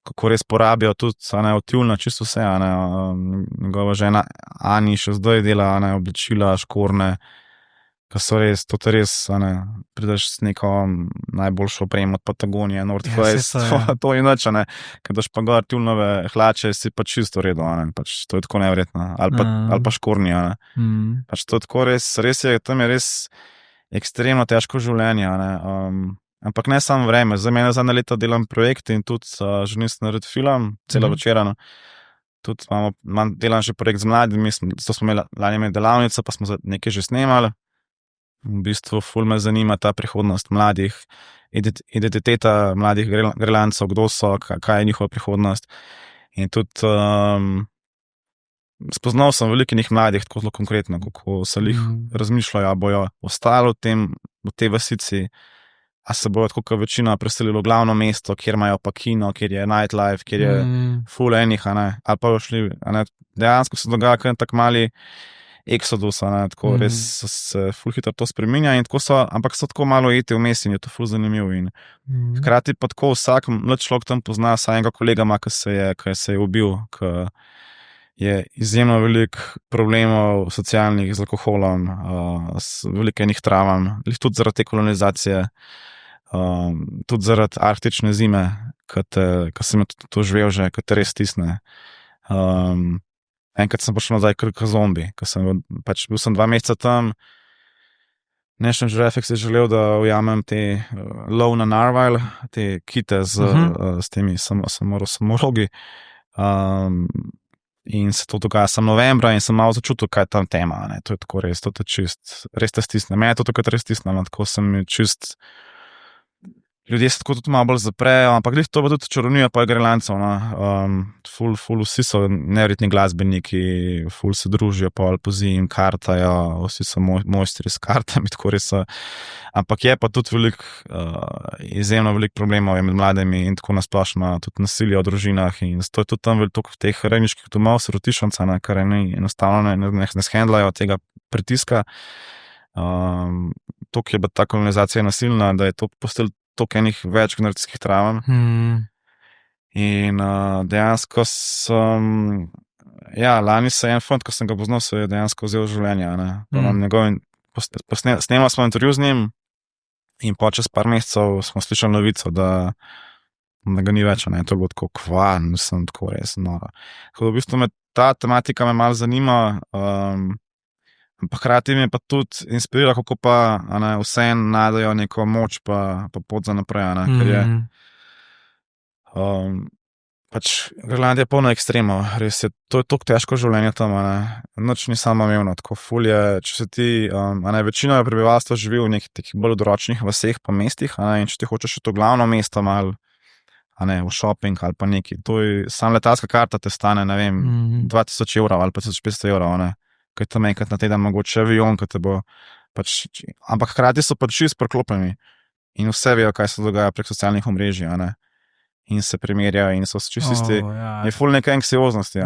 kako res porabijo tudi, od tjulna čisto vse, njegova žena Ani še zdaj dela, oblačila, škorne, Ko so res, to res, prideš s neko najboljšo opremo od Patagonije, North Face, to je nič, Ko daš pa gor tjulnove hlače, si pa čisto v redu, pač to je tako nevredno, ali pa škornji, pač to je tako res je, tam je res ekstremno težko življenje, ampak ne samo vreme, za mene zadnja leta delam projekte in tudi želim se narediti film, celo večerano. Tudi delam že projekt z mladimi, to smo imeli delavnico, pa smo nekaj že snemali. V bistvu ful me zanima ta prihodnost mladih, identiteta mladih Grenlandcev, kdo so, kaj je njihova prihodnost. In tudi spoznal sem veliko njih mladih, tako zelo konkretno, kako se jih razmišljajo, bojo ostali v tej vasici, a se bojo tako kot večina preselili v glavno mesto, kjer imajo pa kino, kjer je nightlife, kjer je ful enih, ali pa šli, dejansko se dogaja kar tak mali eksodus, tako res se ful hitro to spreminja in tako so, ampak so tako malo eti vmes in je to ful zanimivo in hkrati pa tako vsak mlad človek tam pozna vsaj enega kolega, ki se je ubil, ki je izjemno veliko problemov socialnih z alkoholom, veliko enih travam, tudi zaradi te kolonizacije, tudi zaradi arktične zime, ko sem to živel že, ko te res stisne. Enkrat sem prišel nazaj kot zombi, bil sem 2 meseca tam, National Geographic si želel, da ujamem te lov na narval, te kite s temi samorogi, in se to dogaja sem novembra in sem malo začutil, kaj je tam tema, to je tako res, to te čist, res te stisne, mene je to takrat res stisnilo, tako sem čist, ljudje se tako tudi malo bolj zaprejo, ampak to pa tudi čarovnija pa je Grenlandcev, ful vsi so neverjetni glasbeniki, ful se družijo pol po zimi, kartajo, vsi so mojstri s kartami, tako res so, ampak je pa tudi izjemno veliko problemov je med mladimi in tako nasplošno, tudi nasilje v družinah in to je tudi tam veliko teh rejniških domov, sirotišnica, kar enostavno ne shendlajo tega pritiska, toliko je bila ta kolonizacija nasilna, da je to postal toliko enih več generacijskih travam. In dejansko lani se je en fant, ko sem ga poznal, se je dejansko vzel življenje. Snemali smo intervju z njim in po čez par mesecev smo slišali novico, da ga ni več. To je bilo tako kvan, sem tako res noro. Tako da v bistvu ta tematika me malo zanima, ampak hkrati mi je pa tudi inspirirala, kako pa vseeno najdejo neko moč pa pot za naprej, ker je pač Grenlandija je polna ekstremov, res je, to je toliko težko življenje tam, nič ni samoumevno, tako ful je, če se ti, večina prebivalstva živi v nekih takih bolj odročnih vaseh pa mestih, in če ti hočeš v to glavno mesto malo, v shopping ali pa neki, to je, sam letalska karta te stane, ne vem, 2000 evrov ali pa 1500 evrov, kaj tam enkrat na teden mogoče avion, ki te bo pač, ampak hkrati so pač čisto preklopljeni in vse vejo, kaj se dogaja prek socialnih omrežij, in se primerjajo in so čisto isti, je ful neke anksioznosti,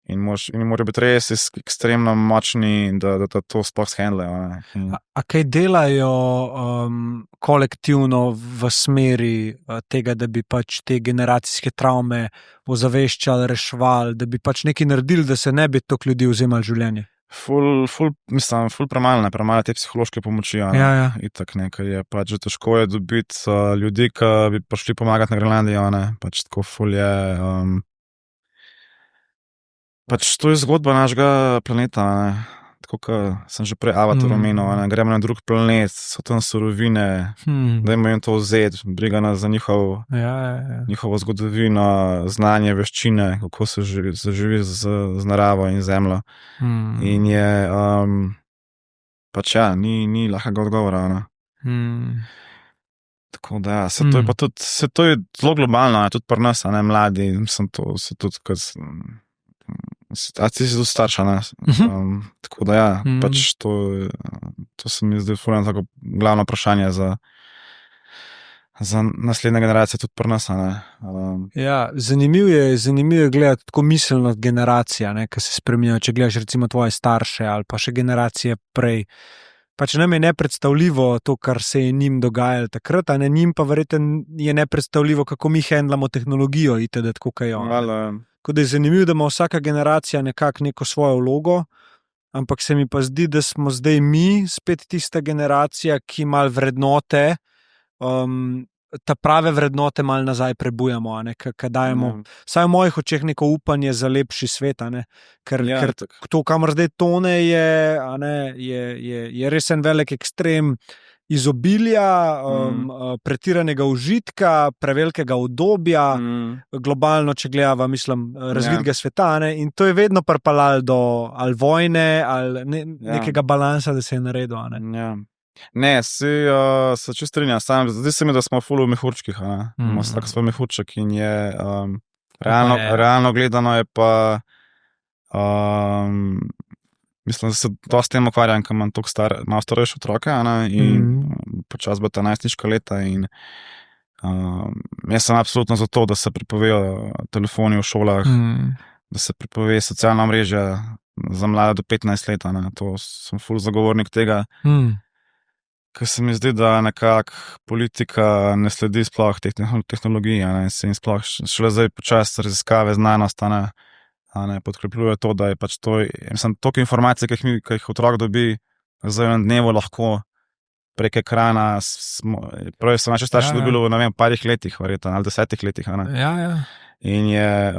in morajo biti res ekstremno močni, da to sploh shendlajo. A kaj delajo kolektivno v smeri tega, da bi pač te generacijske travme ozaveščali, reševali, da bi pač nekaj naredili, da se ne bi toliko ljudi vzemali življenje? Ful premalo te psihološke pomoči, itak, ker je pač že težko je dobiti ljudi, ki bi prišli pomagati na Grenlandijo, pač tako ful je, pač to je zgodba našega planeta, tako kot sem že prej Avatar omenil, gremo na drug planet, so tam surovine, dajmo jim to vzeti, briga nas za njihovo zgodovino, znanje, veščine, kako se živi z naravo in zemljo. In je pač ni lahkega odgovora. Tako da to je pa tudi, to je zelo globalno, tudi pri nas, mladi, mislim, to se tudi a ti si tudi starša, tako da pač to se mi zdi fulano tako glavno vprašanje za naslednje generacije tudi pri nas, zanimivo je gledati tako miselnost generacija, ki se spreminjajo, če gledaš recimo tvoje starše ali pa še generacije prej. Pač nam je nepredstavljivo to, kar se je njim dogajalo takrat, njim pa verjetno je nepredstavljivo, kako mi hendlamo tehnologijo, tako kaj jo. Tako da je zanimivo, da ima vsaka generacija nekako neko svojo vlogo, ampak se mi pa zdi, da smo zdaj mi spet tista generacija, ki mal vrednote, ta prave vrednote mal nazaj prebujamo, kaj dajemo, vsaj v mojih očeh neko upanje za lepši svet, ker to, kamor zdaj tone, je res en velik ekstrem izobilja, pretiranega užitka, prevelikega udobja, globalno, če gledava, mislim, razvitega sveta, in to je vedno pripeljalo do ali vojne, ali nekega balansa, da se je naredil. Ne, se čisto strinjam. Zdi se mi, da smo ful v mehurčkih. Vsak svoj mehurček in je realno gledano je pa mislim, da se dosti tem ukvarjam, ker imam toliko malo starejše otroke in počas bo ta najstniška leta in jaz sem absolutno za to, da se prepovejo telefoni v šolah, da se prepove socialna mreža za mlade do 15 let. To sem ful zagovornik tega. Ker se mi zdi, da nekako politika ne sledi sploh teh tehnologij, in sploh šele zdaj počas raziskave znanost podkrepljuje to, da je pač to, mislim, toliko informacij, ki jih otrok dobi za enem dnevu lahko prek ekrana, pravi so naši starši dobili v, ne vem, parih letih, verjetno, ali 10 letih. In je,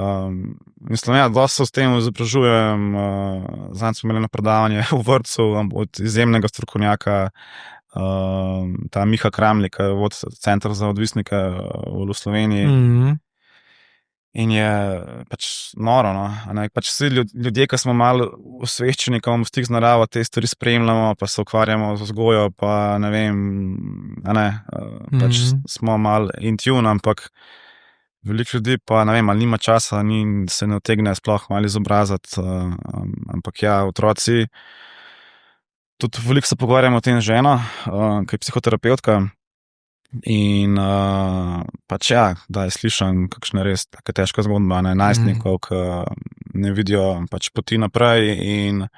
mislim, dosti se s tem izobražujem, zanj smo imeli na predavanje v vrtcu od izjemnega strokovnjaka, ta Miha Kramlik, vod Center za odvisnike v Sloveniji. In je pač noro, pač vsi ljudje, ki smo malo osveščeni, ko imamo stik z naravo, te stvari spremljamo, pa se ukvarjamo z vzgojo, pa ne vem, pač smo malo in tune, ampak veliko ljudi pa, ne vem, ali nima časa, se ne otegne sploh malo izobraziti, ampak otroci, tudi veliko se pogovarjamo o tem z ženo, ki je psihoterapeutka. In pač da je slišan kakšna res taka težka zgodba, najstnikov, ki ne vidijo pač poti naprej in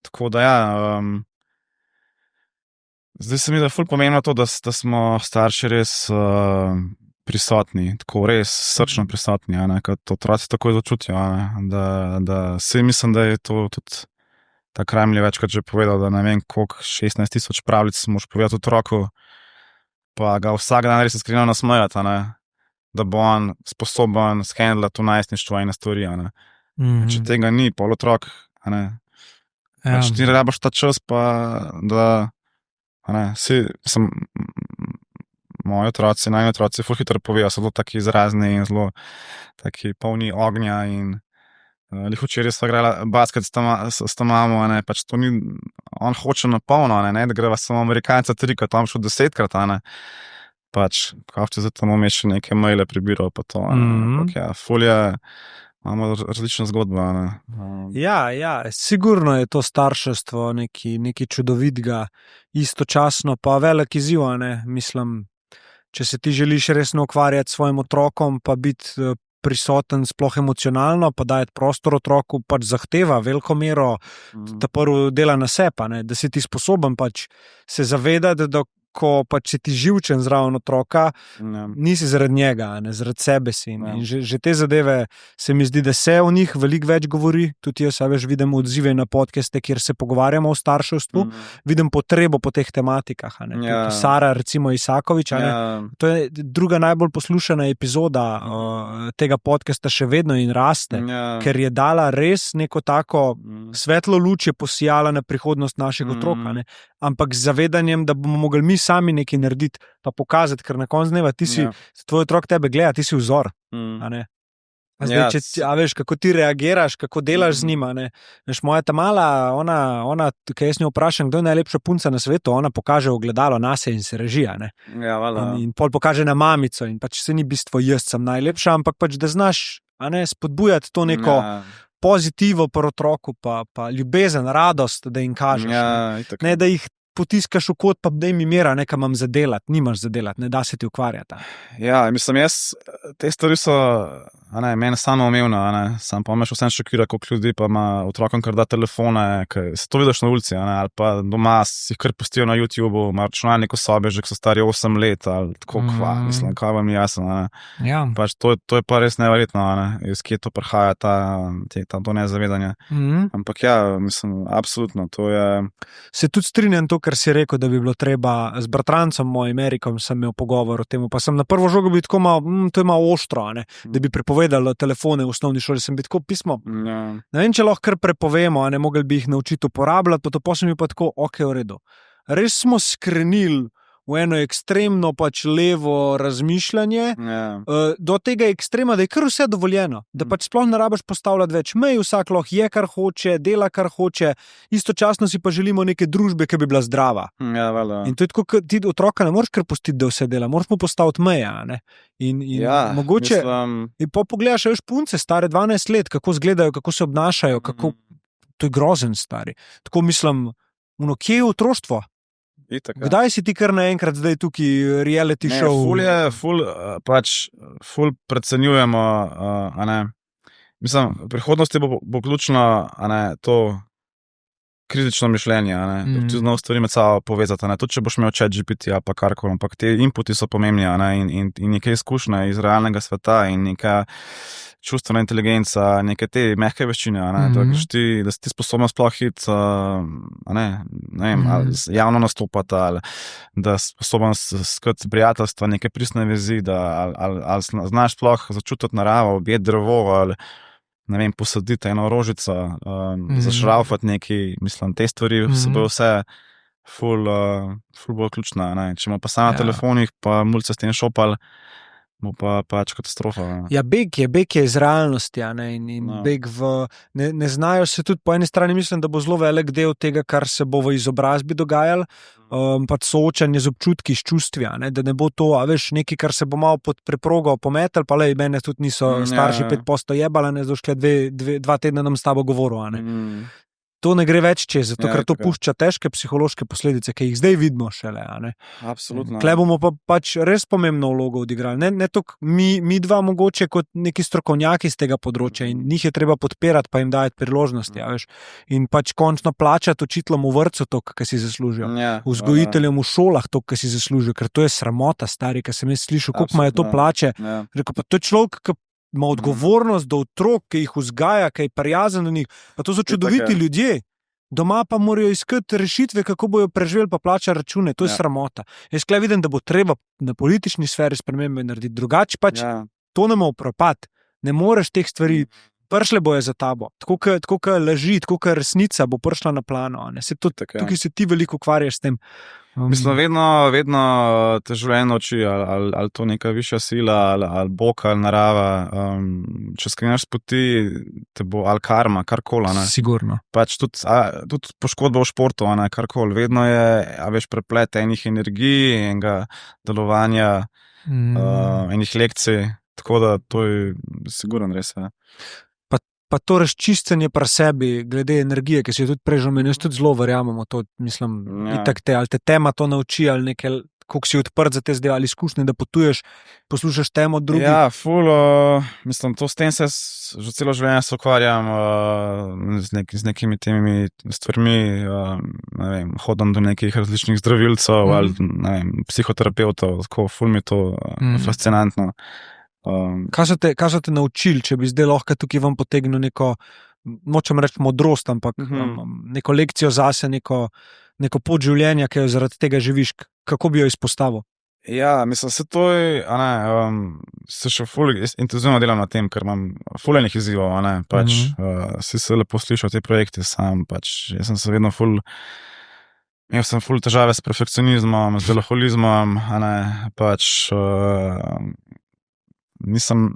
tako da zdaj se mi da ful pomembno to, da smo starši res prisotni, tako res srčno prisotni, kot otroci tako začutijo, da si mislim, da je to tudi ta Kraml je večkrat že povedal, da ne vem koliko 16,000 pravljic moraš povedati otroku, pa ga vsak dan res iskreno nasmejati, da bo on sposoben shendlati v najstništvu ene stvari. Če tega ni, pol otrok, pač ti rabiš ta čas, pa da moji otroci, najni otroci ful hitro povejo, so zelo taki izrazni in zelo taki polni ognja in včeraj sva igrala basket s to mamo, pač to ni, on hoče na polno, da greva samo Amerikanca 3-krat, on šel 10-krat, pač, kao če zato imam še neke maile prebiral, pa to, folija, imamo različne zgodbe, sigurno je to starševstvo nekaj čudovitega, istočasno pa velik izziv, mislim, če se ti želiš resno ukvarjati s svojim otrokom, pa biti prisoten sploh emocionalno, pa dajeti prostor otroku, pač zahteva veliko mero, da prvo dela na sebe, da si ti sposoben pač se zavedati, da ko pač si ti živčen zraven otroka, nisi zaradi njega, zaradi sebe si. In že te zadeve se mi zdi, da se o njih veliko več govori, tudi jaz vidim odzive na podcaste, kjer se pogovarjamo o starševstvu, vidim potrebo po teh tematikah. Sara, recimo Isakovič, to je druga najbolj poslušana epizoda tega podcasta še vedno in raste, ker je dala res neko tako svetlo luč, je posijala na prihodnost našega otroka, ampak z zavedanjem, da bomo mogli mi sami nekaj narediti, pa pokazati, ker na koncu dneva tvoj otrok tebe gleda, ti si vzor. Zdaj, veš, kako ti reagiraš, kako delaš z njima. Veš, moja ta mala, ona, kaj jaz njo vprašam, kdo je najlepša punca na svetu, ona pokaže ogledalo nase in se režija. In pol pokaže na mamico in pač se ni bistvo jaz sem najlepša, ampak pač da znaš spodbujati to neko pozitivo pri otroku, pa ljubezen, radost, da jim kažeš. Ne, da jih potiskaš v kot, pa da jim mira, nekaj imam zadelati, nimaš zadelati, ne da se ti ukvarjati. Mislim, te stvari so meni samoumevno, sam pa me še vsem šokira, koliko ljudi pa ima otrokom kar da telefone, se to vidiš na ulici, ali pa doma si jih kar pustijo na YouTubeu, ima računalnik v sobi, že ko so stari 8 let, ali tako mislim, kaj vam je jasno, Ja. Pač to je pa res neverjetno, iz kje to prihaja, to nezavedanje. Ampak ja, mislim, absolutno, to je... Se tudi strinjam to, kar si rekel, da bi bilo treba z bratrancem mojim Erikom, sem imel pogovor o tem, pa sem na prvo žogo bil tako to je malo oštro, da bi prepovedali telefone v osnovni šoli, sem bil tako pismo. Ja. Ne vem, če lahko kar prepovemo, mogli bi jih naučiti uporabljati, pa to posem je pa tako, ok, v redu. Res smo skrenili v eno ekstremno pač levo razmišljanje, do tega ekstrema, da je kar vse dovoljeno, da pač sploh ne rabiš postavljati več mej, vsak lahko je, kar hoče, dela, kar hoče, istočasno si pa želimo neke družbe, ki bi bila zdrava. Ja, valjda. In to je tako, ti otroka ne moreš kar pustiti, da vse dela, moraš mu postaviti meja, In mogoče, in pa pogledaš, veš, punce stare 12 let, kako izgledajo, kako se obnašajo, kako, to je grozen stari. Tako mislim, kje je otroštvo? Itak, Kdaj si ti kar naenkrat zdaj tukaj reality show? Ful predcenjujemo, Mislim, v prihodnosti bo ključno, to kritično mišljenje, ti znov stvari med sabo povezati, tudi če boš imel ChatGPT ali pa karkoli, ampak te inputi so pomembni, in neke izkušnje iz realnega sveta in neka čustvena inteligenca, neke te mehke veščine, da si ti sposoben sploh hiti, ali javno nastopati, ali da si sposoben skati prijateljstva, neke pristne vezi, ali znaš sploh začutiti naravo, objeti drevo, ali posaditi eno rožico, zašraufati neki, mislim, te stvari se bo vse ful bolj ključna, Če ima pa samo na telefonih, pa mulce s tem šopal, bo pa pač katastrofa. Ja, beg je iz realnosti, in beg ne znajo se tudi, po eni strani mislim, da bo zelo velik del tega, kar se bo v izobrazbi dogajalo, pač soočanje z občutki, s čustvi, da ne bo to, veš, nekaj, kar se bo malo pod preprogo pometel, pa lej, mene tudi niso starši 5% jebala, došle 2 tedna nam s tabo govoril, To ne gre več čez, zato ker to pušča težke psihološke posledice, ki jih zdaj vidimo šele. Absolutno. Tle bomo pa pač res pomembno vlogo odigrali. Ne toliko mi dva mogoče kot neki strokovnjaki z tega področja in njih je treba podpirati, pa jim dajati priložnosti. Veš. In pač končno plačati učiteljem v vrtcu to, kar si zaslužijo. Vzgojiteljem v šolah to, kar si zaslužijo, ker to je sramota, stari, ker sem jaz slišal, koliko imajo to plače. Rekel pa, to je človek, ki ima odgovornost do otrok, ki jih vzgaja, ki je prijazen do njih. Pa to so čudoviti ljudje. Doma pa morajo iskati rešitve, kako bojo preživeli, pa plačati račune. To je sramota. Jaz tukaj vidim, da bo treba na politični sferi spremembe narediti. Drugače pač to ne bo propad. Ne moreš teh stvari, prišle bojo za tabo. Tako kot laži, tako kot resnica bo prišla na plano. Tukaj se ti veliko ukvarjaš s tem. Mislim, vedno te življenje uči, ali to neka višja sila, ali Bog, ali narava. Če skreneš s poti, te bo ali karma, karkoli. Sigurno. Pač tudi poškodba v športu, karkoli. Vedno je, veš, preplet enih energij, enega delovanja, enih lekcij. Tako da to je sigurno res. Pa to razčiščenje pri sebi, glede energije, ki si jo tudi prej omenil, jaz tudi zelo verjamemo to, mislim, itak ali te tema to nauči, ali nekaj, koliko si odprt za te zdaj, ali izkušnje, da potuješ, poslušaš temo drugih. Ja, mislim, s tem se že celo življenje se ukvarjam, z nekimi temi stvarmi, hodam do nekih različnih zdravilcev, ali psihoterapevtov, tako ful mi je to fascinantno. Kaj so te naučili, če bi zdaj lahko tukaj vam potegnil neko, nočem reči modrost, ampak neko lekcijo zase, neko pot življenja, ki jo zaradi tega živiš, kako bi jo izpostavil? Ja, mislim, se to je, se še ful intenzivno delam na tem, ker imam fulejnih izzivov, pač si se lepo slišal te projekte sam, pač jaz sem se vedno imel sem ful težave s perfekcionizmom, z alkoholizmom, pač nisem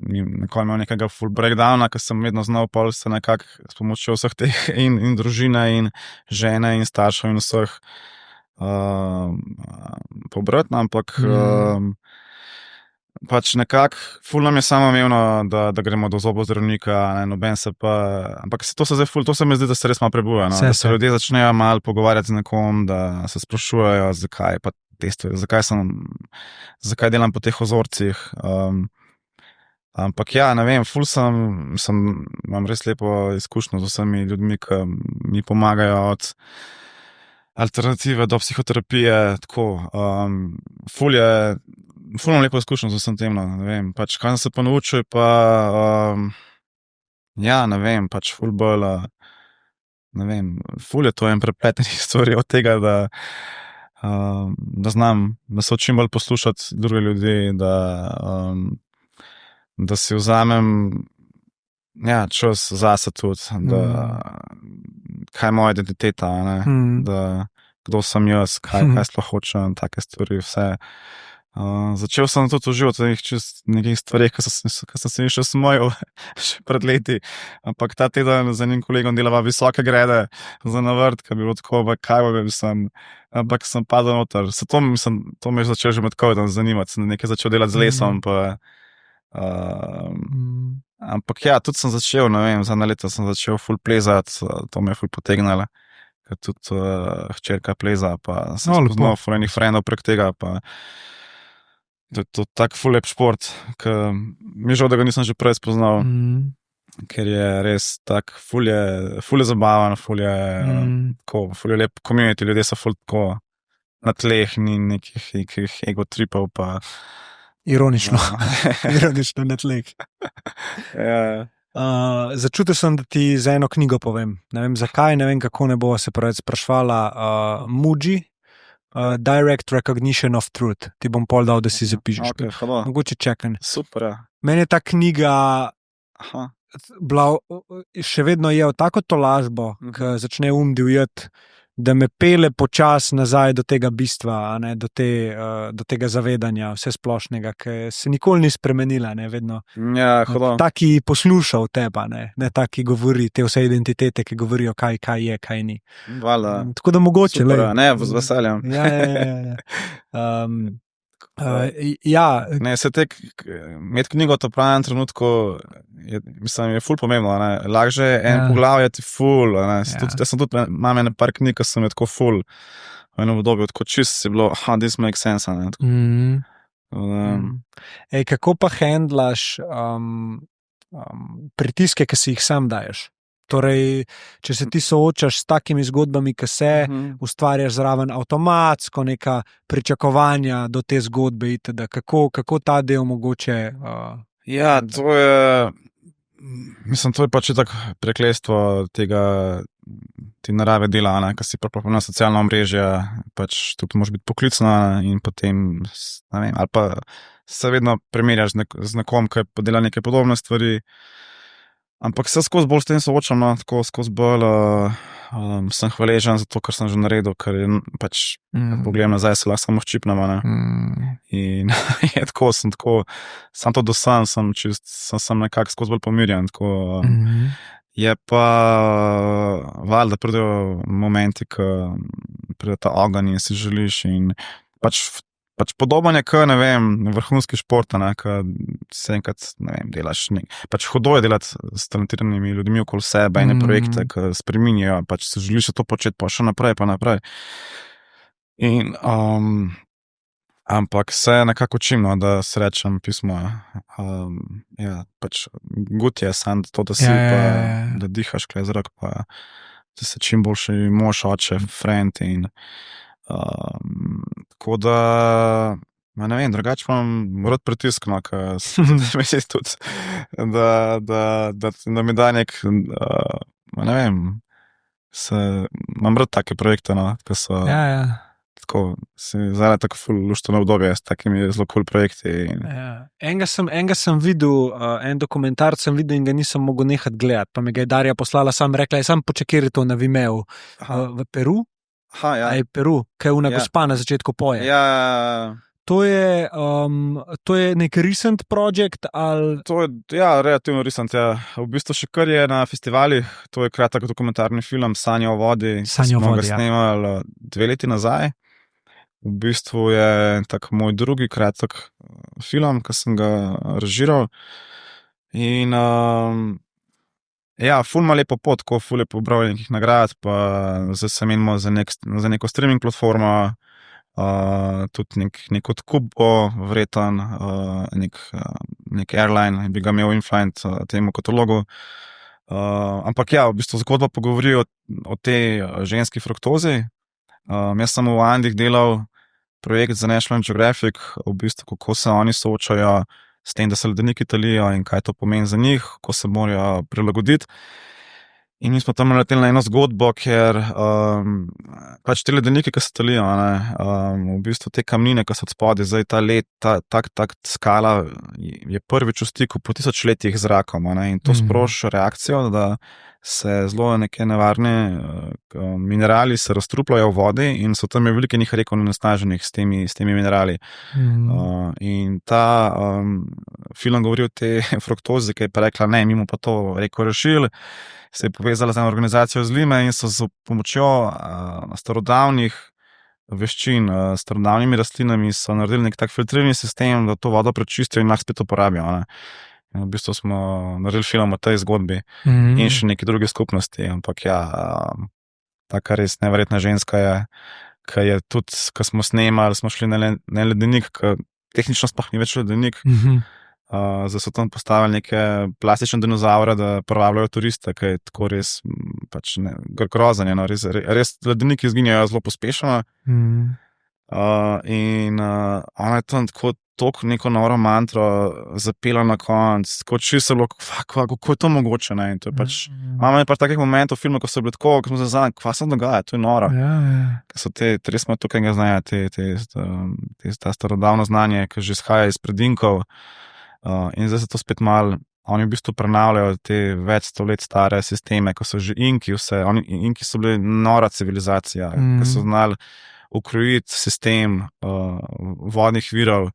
nikoli imel nekega full breakdowna, ker sem vedno znal pol se nekako s pomočjo vseh teh in družine in žene in staršev in vseh pobrati, ampak pač nekako ful nam je samoumevno, da gremo do zobozdravnika, noben se pa, ampak to se mi zdi, da se res malo prebuja, da se ljudje začnejo malo pogovarjati z nekom, da se sprašujejo, zakaj pa te stvari, zakaj delam po teh ozorcih. Ampak ja, ne vem, imam res lepo izkušnjo z vsemi ljudmi, ki mi pomagajo od alternative do psihoterapije, tako, ful imam lepo izkušnjo z vsem tem, no, ne vem, pač kaj sem se pa naučil, pa, ja, ne vem, pač ful bolj, ne vem, ful je to en prepletenih stvari od tega, da znam, da se učim bolj poslušati druge ljudi, da si vzamem, ja, čas zase tudi, kaj je moja identiteta, ne, kdo sem jaz, kaj sploh hočem, take stvari, vse. Začel sem tudi uživati v nekih stvareh, ki sem se jih še smojil še pred leti, ampak ta teden z enim kolegom delava visoke grede za navrt, ki bi bilo tako, kaj ampak sem padel noter. To me je začel že med covidom zanimati, sem nekaj začel delati z lesom, pa ampak ja, tudi sem začel, ne vem, zadnja leta sem začel ful plezati, to me je ful potegnalo, ker tudi hčerka pleza, pa sem spoznal ful enih frendov prek tega, pa to je to tak ful lep šport, ker mi je žal, da ga nisem že prej spoznal, ker je res tak, ful je zabaven, ful je lep community, ljudje so ful tako na tleh, ni nekih ego tripov, pa ironično, ironično na tleh. Ja. Začutil sem, da ti za eno knjigo povem. Ne vem zakaj, ne vem kako, ne bova se preveč sprašvala. Muji, Direct Recognition of Truth. Ti bom pol dal, da si zapišeš. Okay, mogoče čakam. Super, ja. Meni je ta knjiga bila, še vedno je tako tolažbo, ki začne divjati, da me pele počasi nazaj do tega bistva, ne, do tega zavedanja vse splošnega, ki se nikoli ni spremenila, ne, vedno. Ja, taki posluša v teba, ne taki govori, te vse identitete, ki govorijo, kaj je, kaj ni. Hvala. Tako da mogoče. Super, ne, z veseljem. Ja. Ne, se imeti knjigo v pravem trenutku, mislim, je ful pomembno, ne, lahko en poglavje ti ful, ne, imam ene par knjig, ki sem je tako ful, v enem obdobju, tako čist si bilo, this makes sense, ne, kako pa handlaš pritiske, ki si jih sam daješ? Torej, če se ti soočaš s takimi zgodbami, ki se ustvarjaš zraven avtomatsko neka pričakovanja do te zgodbe, itd. Kako ta del mogoče? Ja, to je pač tako prekletstvo te narave dela, ki si na socialna omrežja, pač tukaj moraš biti poklicna in potem, ne vem, ali pa se vedno primerjaš z nekom, ki dela neke podobne stvari. Ampak se skozi bolj s tem soočam, no, tako skozi bolj sem hvaležen za to, kar sem že naredil, ker je pač, pogledam nazaj, se lahko samo ščipnem, ne. In je tako, sem to dosam, sem nekako skozi bolj pomirjen, tako. Je pa valjda pridejo momenti, ko pride ta ogenj in si želiš in pač podoben je, ne vem, vrhunski šport, ko se enkrat, ne vem, delaš pač hudo je delati s talentiranimi ljudmi okoli sebe, ene projekte, ki spreminjajo, pač se želiš to početi, pa še naprej, pa naprej. In, ampak se nekako učim, no, da srečam pismo, ja, pač gut je sam to, da si, pa da dihaš kle zrak, pa da se čim boljši mož, oče, friend in tako da, ne vem, drugače imam rad pritisk, no, ker mislim tudi, da mi da nek, ne vem, imam rad take projekte, no, ki so tako, zdaj tako ful luštveno obdobje s takimi zelo cool projekti. Enega sem videl, en dokumentarc sem videl in ga nisem mogel nehati gledati, pa mi ga je Darja poslala, rekla je, sam počekaj to na Vimeo v Peru. Ja. A je Peru, kaj je gospa na začetku poje. Ja. To je nek recent project ali? To je, ja, relativno recent, ja. V bistvu še kar je na festivalih, to je kratek dokumentarni film Sanja o vodi. Sanja o vodi, ja. Smo ga snemali 2 leti nazaj. V bistvu je tak moj drugi kratek film, ki sem ga režiral. In ja, ful ima lepo pot, ko ful je pobral nekih nagrad, pa zdaj se menimo za neko streaming platformo, tudi nek odkup bo vreten, nek airline bi ga imel Inflight temu katalogu. Ampak ja, v bistvu zgodba pogovori o tej ženski fruktozi. Jaz sem v Andih delal projekt za National Geographic, v bistvu kako se oni soočajo s tem, da se ledeniki talijo in kaj to pomeni za njih, kako se morajo prilagoditi. In mi smo tam naleteli na eno zgodbo, ker pač te ledeniki, ki se talijo, v bistvu te kamnine, ki so od spodaj, zdaj ta led, ta skala je prvič v stiku po 1000 letih z zrakom, in to sproša reakcijo, da se zelo neke nevarne minerali se razstrupljajo v vodi in so tam veliko njih reko onesnaženih s temi minerali. In ta film govori o tej fruktozi, ki je pa rekla, ne, mimo pa to reko rešili, se je povezala z eno organizacijo z Lime in so z pomočjo starodavnih veščin, starodavnimi rastlinami so naredili nek tak filtrirni sistem, da to vodo prečistijo in lahko spet uporabijo. In v bistvu smo naredili film o tej zgodbi in še neki druge skupnosti, ampak ja, taka res neverjetna ženska je, ki je tudi, ko smo snemali, smo šli na ledenik, ki tehnično sploh ni več ledenik, zdaj so tam postavili neke plastične dinozaure, da privabljajo turiste, ki je tako res pač grozanje, res ledeniki izginjajo zelo pospešeno. In ona je tam tako toliko neko noro mantro zapela na konc, tako čisto bilo, kako je to mogoče, ne, in to je pač, imamo je pa takih momentov v filmu, ko so bili tako, ko smo se zanjali, kva se dogaja, to je noro. Ker so res smo tukaj ga znajo, ta starodavno znanje, ki že izhaja iz predinkov, in zdaj se to spet malo, oni v bistvu prenavljajo te več 100 let stare sisteme, ko so že Inki vse, Inki so bili nora civilizacija, ki so znali ukrojiti sistem vodnih virov,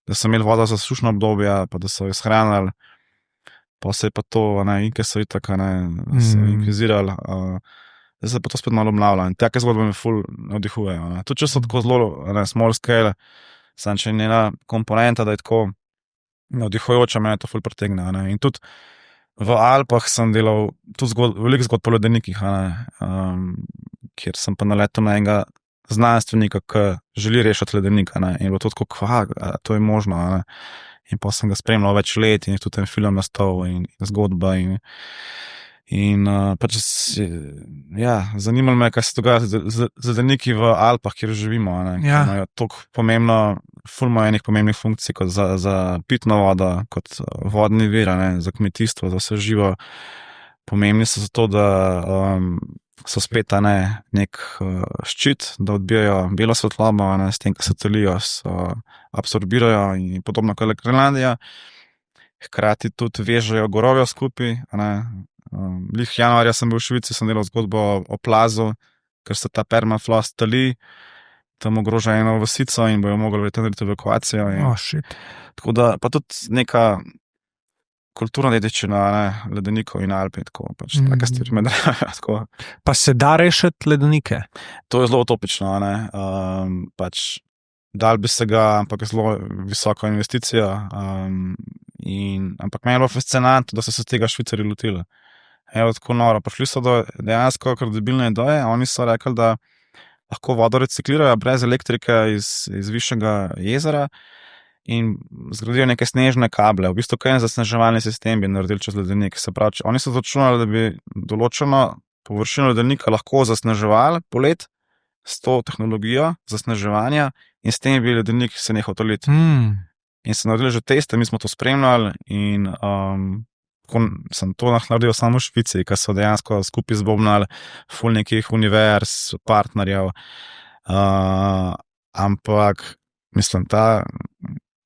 da so imeli vodo za sušno obdobje, pa da so jo shranili, pa se je pa to, Inke so itak, so inkvizirali, zdaj se pa to spet malo obnavlja in take zgodbe me ful navdihujejo. Tudi če so tako zelo small scale, samo če je njena komponenta, da je tako navdihujoča, me to ful pritegne. In tudi v Alpah sem delal veliko zgodb po ledenikih, kjer sem pa naletel na enega znanstvenika, ki želi rešiti ledenika, in bilo to tako, to je možno, in pa sem ga spremljal več let in je tudi ten film nastal in zgodba in pač ja, zanimalo me, kaj se dogaja z ledeniki v Alpah, kjer živimo, ki imajo toliko pomembno, ful imajo enih pomembnih funkcij kot za pitno vodo, kot vodni vir, za kmetijstvo, za vse živo. Pomembni so zato, da so spet nek ščit, da odbijajo belo svetlobo, s tem, ko se talijo, absorbirajo in podobno kot Grenlandija. Hkrati tudi vežejo gorovja skupaj. Lih januarja sem bil v Švici, sem delal zgodbo o plazu, ker se ta permafrost tali, tam ogroža eno vasico in bojo mogli narediti evakuacijo. Tako da pa tudi neka kulturna dediščina, ledenikov in Alpi, tako pač take stvari me drago. Pa se da rešiti ledenike? To je zelo utopično, pač dal bi se ga, ampak je zelo visoka investicija, ampak meni je bilo fascinantno, da so se tega Švicari lotili. Evo, tako noro, prišli so do dejansko kredibilne ideje, oni so rekli, da lahko vodo reciklirajo brez elektrike iz višjega jezera, in zgradijo neke snežne kable, v bistvu kaj zasneževalni sistem bi naredili čez ledenik. Se pravi, oni so začunali, da bi določeno površino ledenika lahko zasneževali polet s to tehnologijo zasneževanja in s tem bi ledenik se nehal taliti. In so naredili že teste, mi smo to spremljali in sem to naredil samo v Švici, ker so dejansko skupaj zbobnali ful nekih univerz, partnerjev, ampak mislim, ta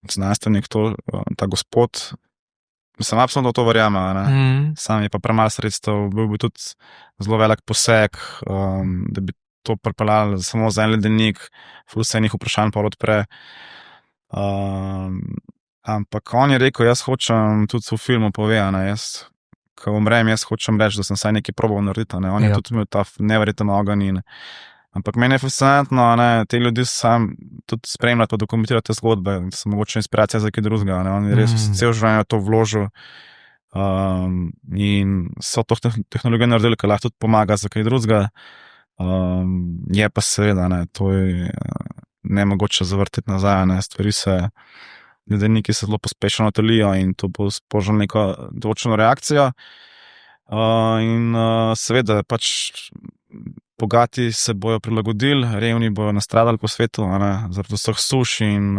znanstvenik, ta gospod, sem absolutno to verjame, sam je pa premalo sredstev, bil bi tudi zelo velik poseg, da bi to pripeljali samo za en ledenik, ful se enih vprašanj pa odpre. Ampak on je rekel, jaz hočem tudi v filmu povedati, jaz, ko umrem, jaz hočem reči, da sem saj nekaj probal narediti, on je tudi imel ta neverjeten ogenj ampak meni je fascinantno, te ljudi sam tudi spremljati pa dokumentirati te zgodbe, da so mogoče inspiracija za kaj drugega, on je res cel življenje to vložil in so to tehnologijo naredili, ki lahko tudi pomaga za kaj drugega, je pa seveda, to je ne mogoče zavrteti nazaj, ne, stvari se, ljudje se zelo pospešeno telijo in to bo sprožilo neko določeno reakcijo. Seveda pač bogati se bojo prilagodili, revni bojo nastradali po svetu, a ne, zaradi vseh suš in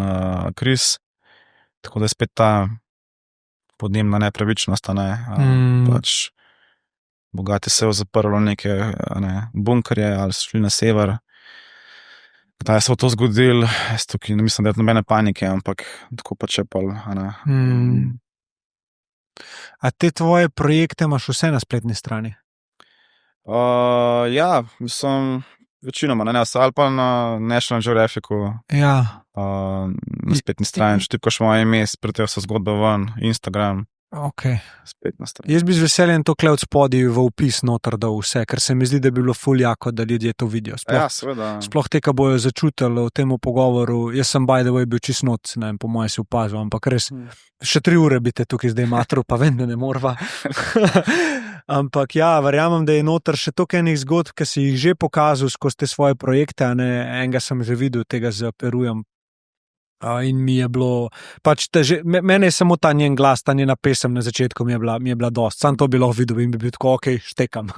kriz. Tako da je spet ta podnebna nepravičnost, a ne, pač bogati se je zaprlo neke, a ne, bunkerje ali so šli na sever. Kdaj se bo to zgodilo, jaz tukaj ne mislim, da je nobene panike, ampak tako pač je pol, a ne. A te tvoje projekte imaš vse na spletni strani? Ja, mislim, večinoma, ne, ali pa na National Geographicu, Ja, na spletni strani, če tipkaš moje ime, spretijo se zgodbe ven, Instagram, ok. spletna stran. Jaz bi z veseljem to kle od spodaj v opis noter dal vse, ker se mi zdi, da bi bilo ful jako, da ljudje to vidijo. Ja, seveda. Sploh te, ki bojo začutili v tem pogovoru, jaz sem by the way bil čist noc, ne vem, po moje si opazil, ampak res, še 3 ure bi te tukaj zdaj matro, pa vem, da ne morva. Ampak ja, verjamem, da je noter še toliko enih zgodb, ki si jih že pokazal skozi te svoje projekte, a ne, enega sem že videl, tega z Perujem. In mi je bilo, pač mene je samo ta njen glas, ta njena pesem na začetku mi je bila dost, sam to bi lahko videl in bi bil tako, ok, štekam.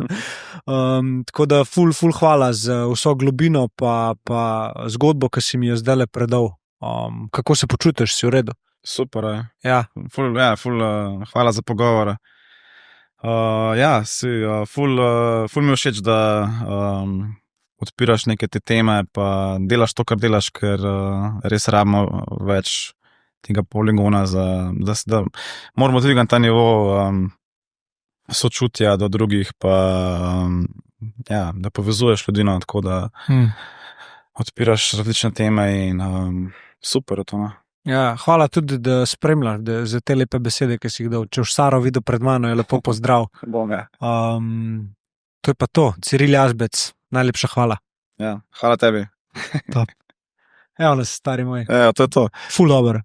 Tako da ful hvala za vso globino pa zgodbo, ki si mi jo zdajle predal. Kako se počutiš, si v redu? Super, je. Ja. Ful, hvala za pogovor. Ful mi je všeč, da odpiraš neke te teme, pa delaš to, kar delaš, ker res rabimo več tega poligona, da moramo dvigati ta nivo sočutja do drugih, pa da povezuješ ljudi, no, tako da odpiraš različne teme in super je to. Ja, hvala tudi, da spremljaš za te lepe besede, ki si jih dal. Če už Saro videl pred mano, je lepo pozdrav. Bom, ja. To je pa to, Ciril Jazbec, najlepša hvala. Ja, hvala tebi. Evo nas, stari moj. Ja, to je to. Ful dobro.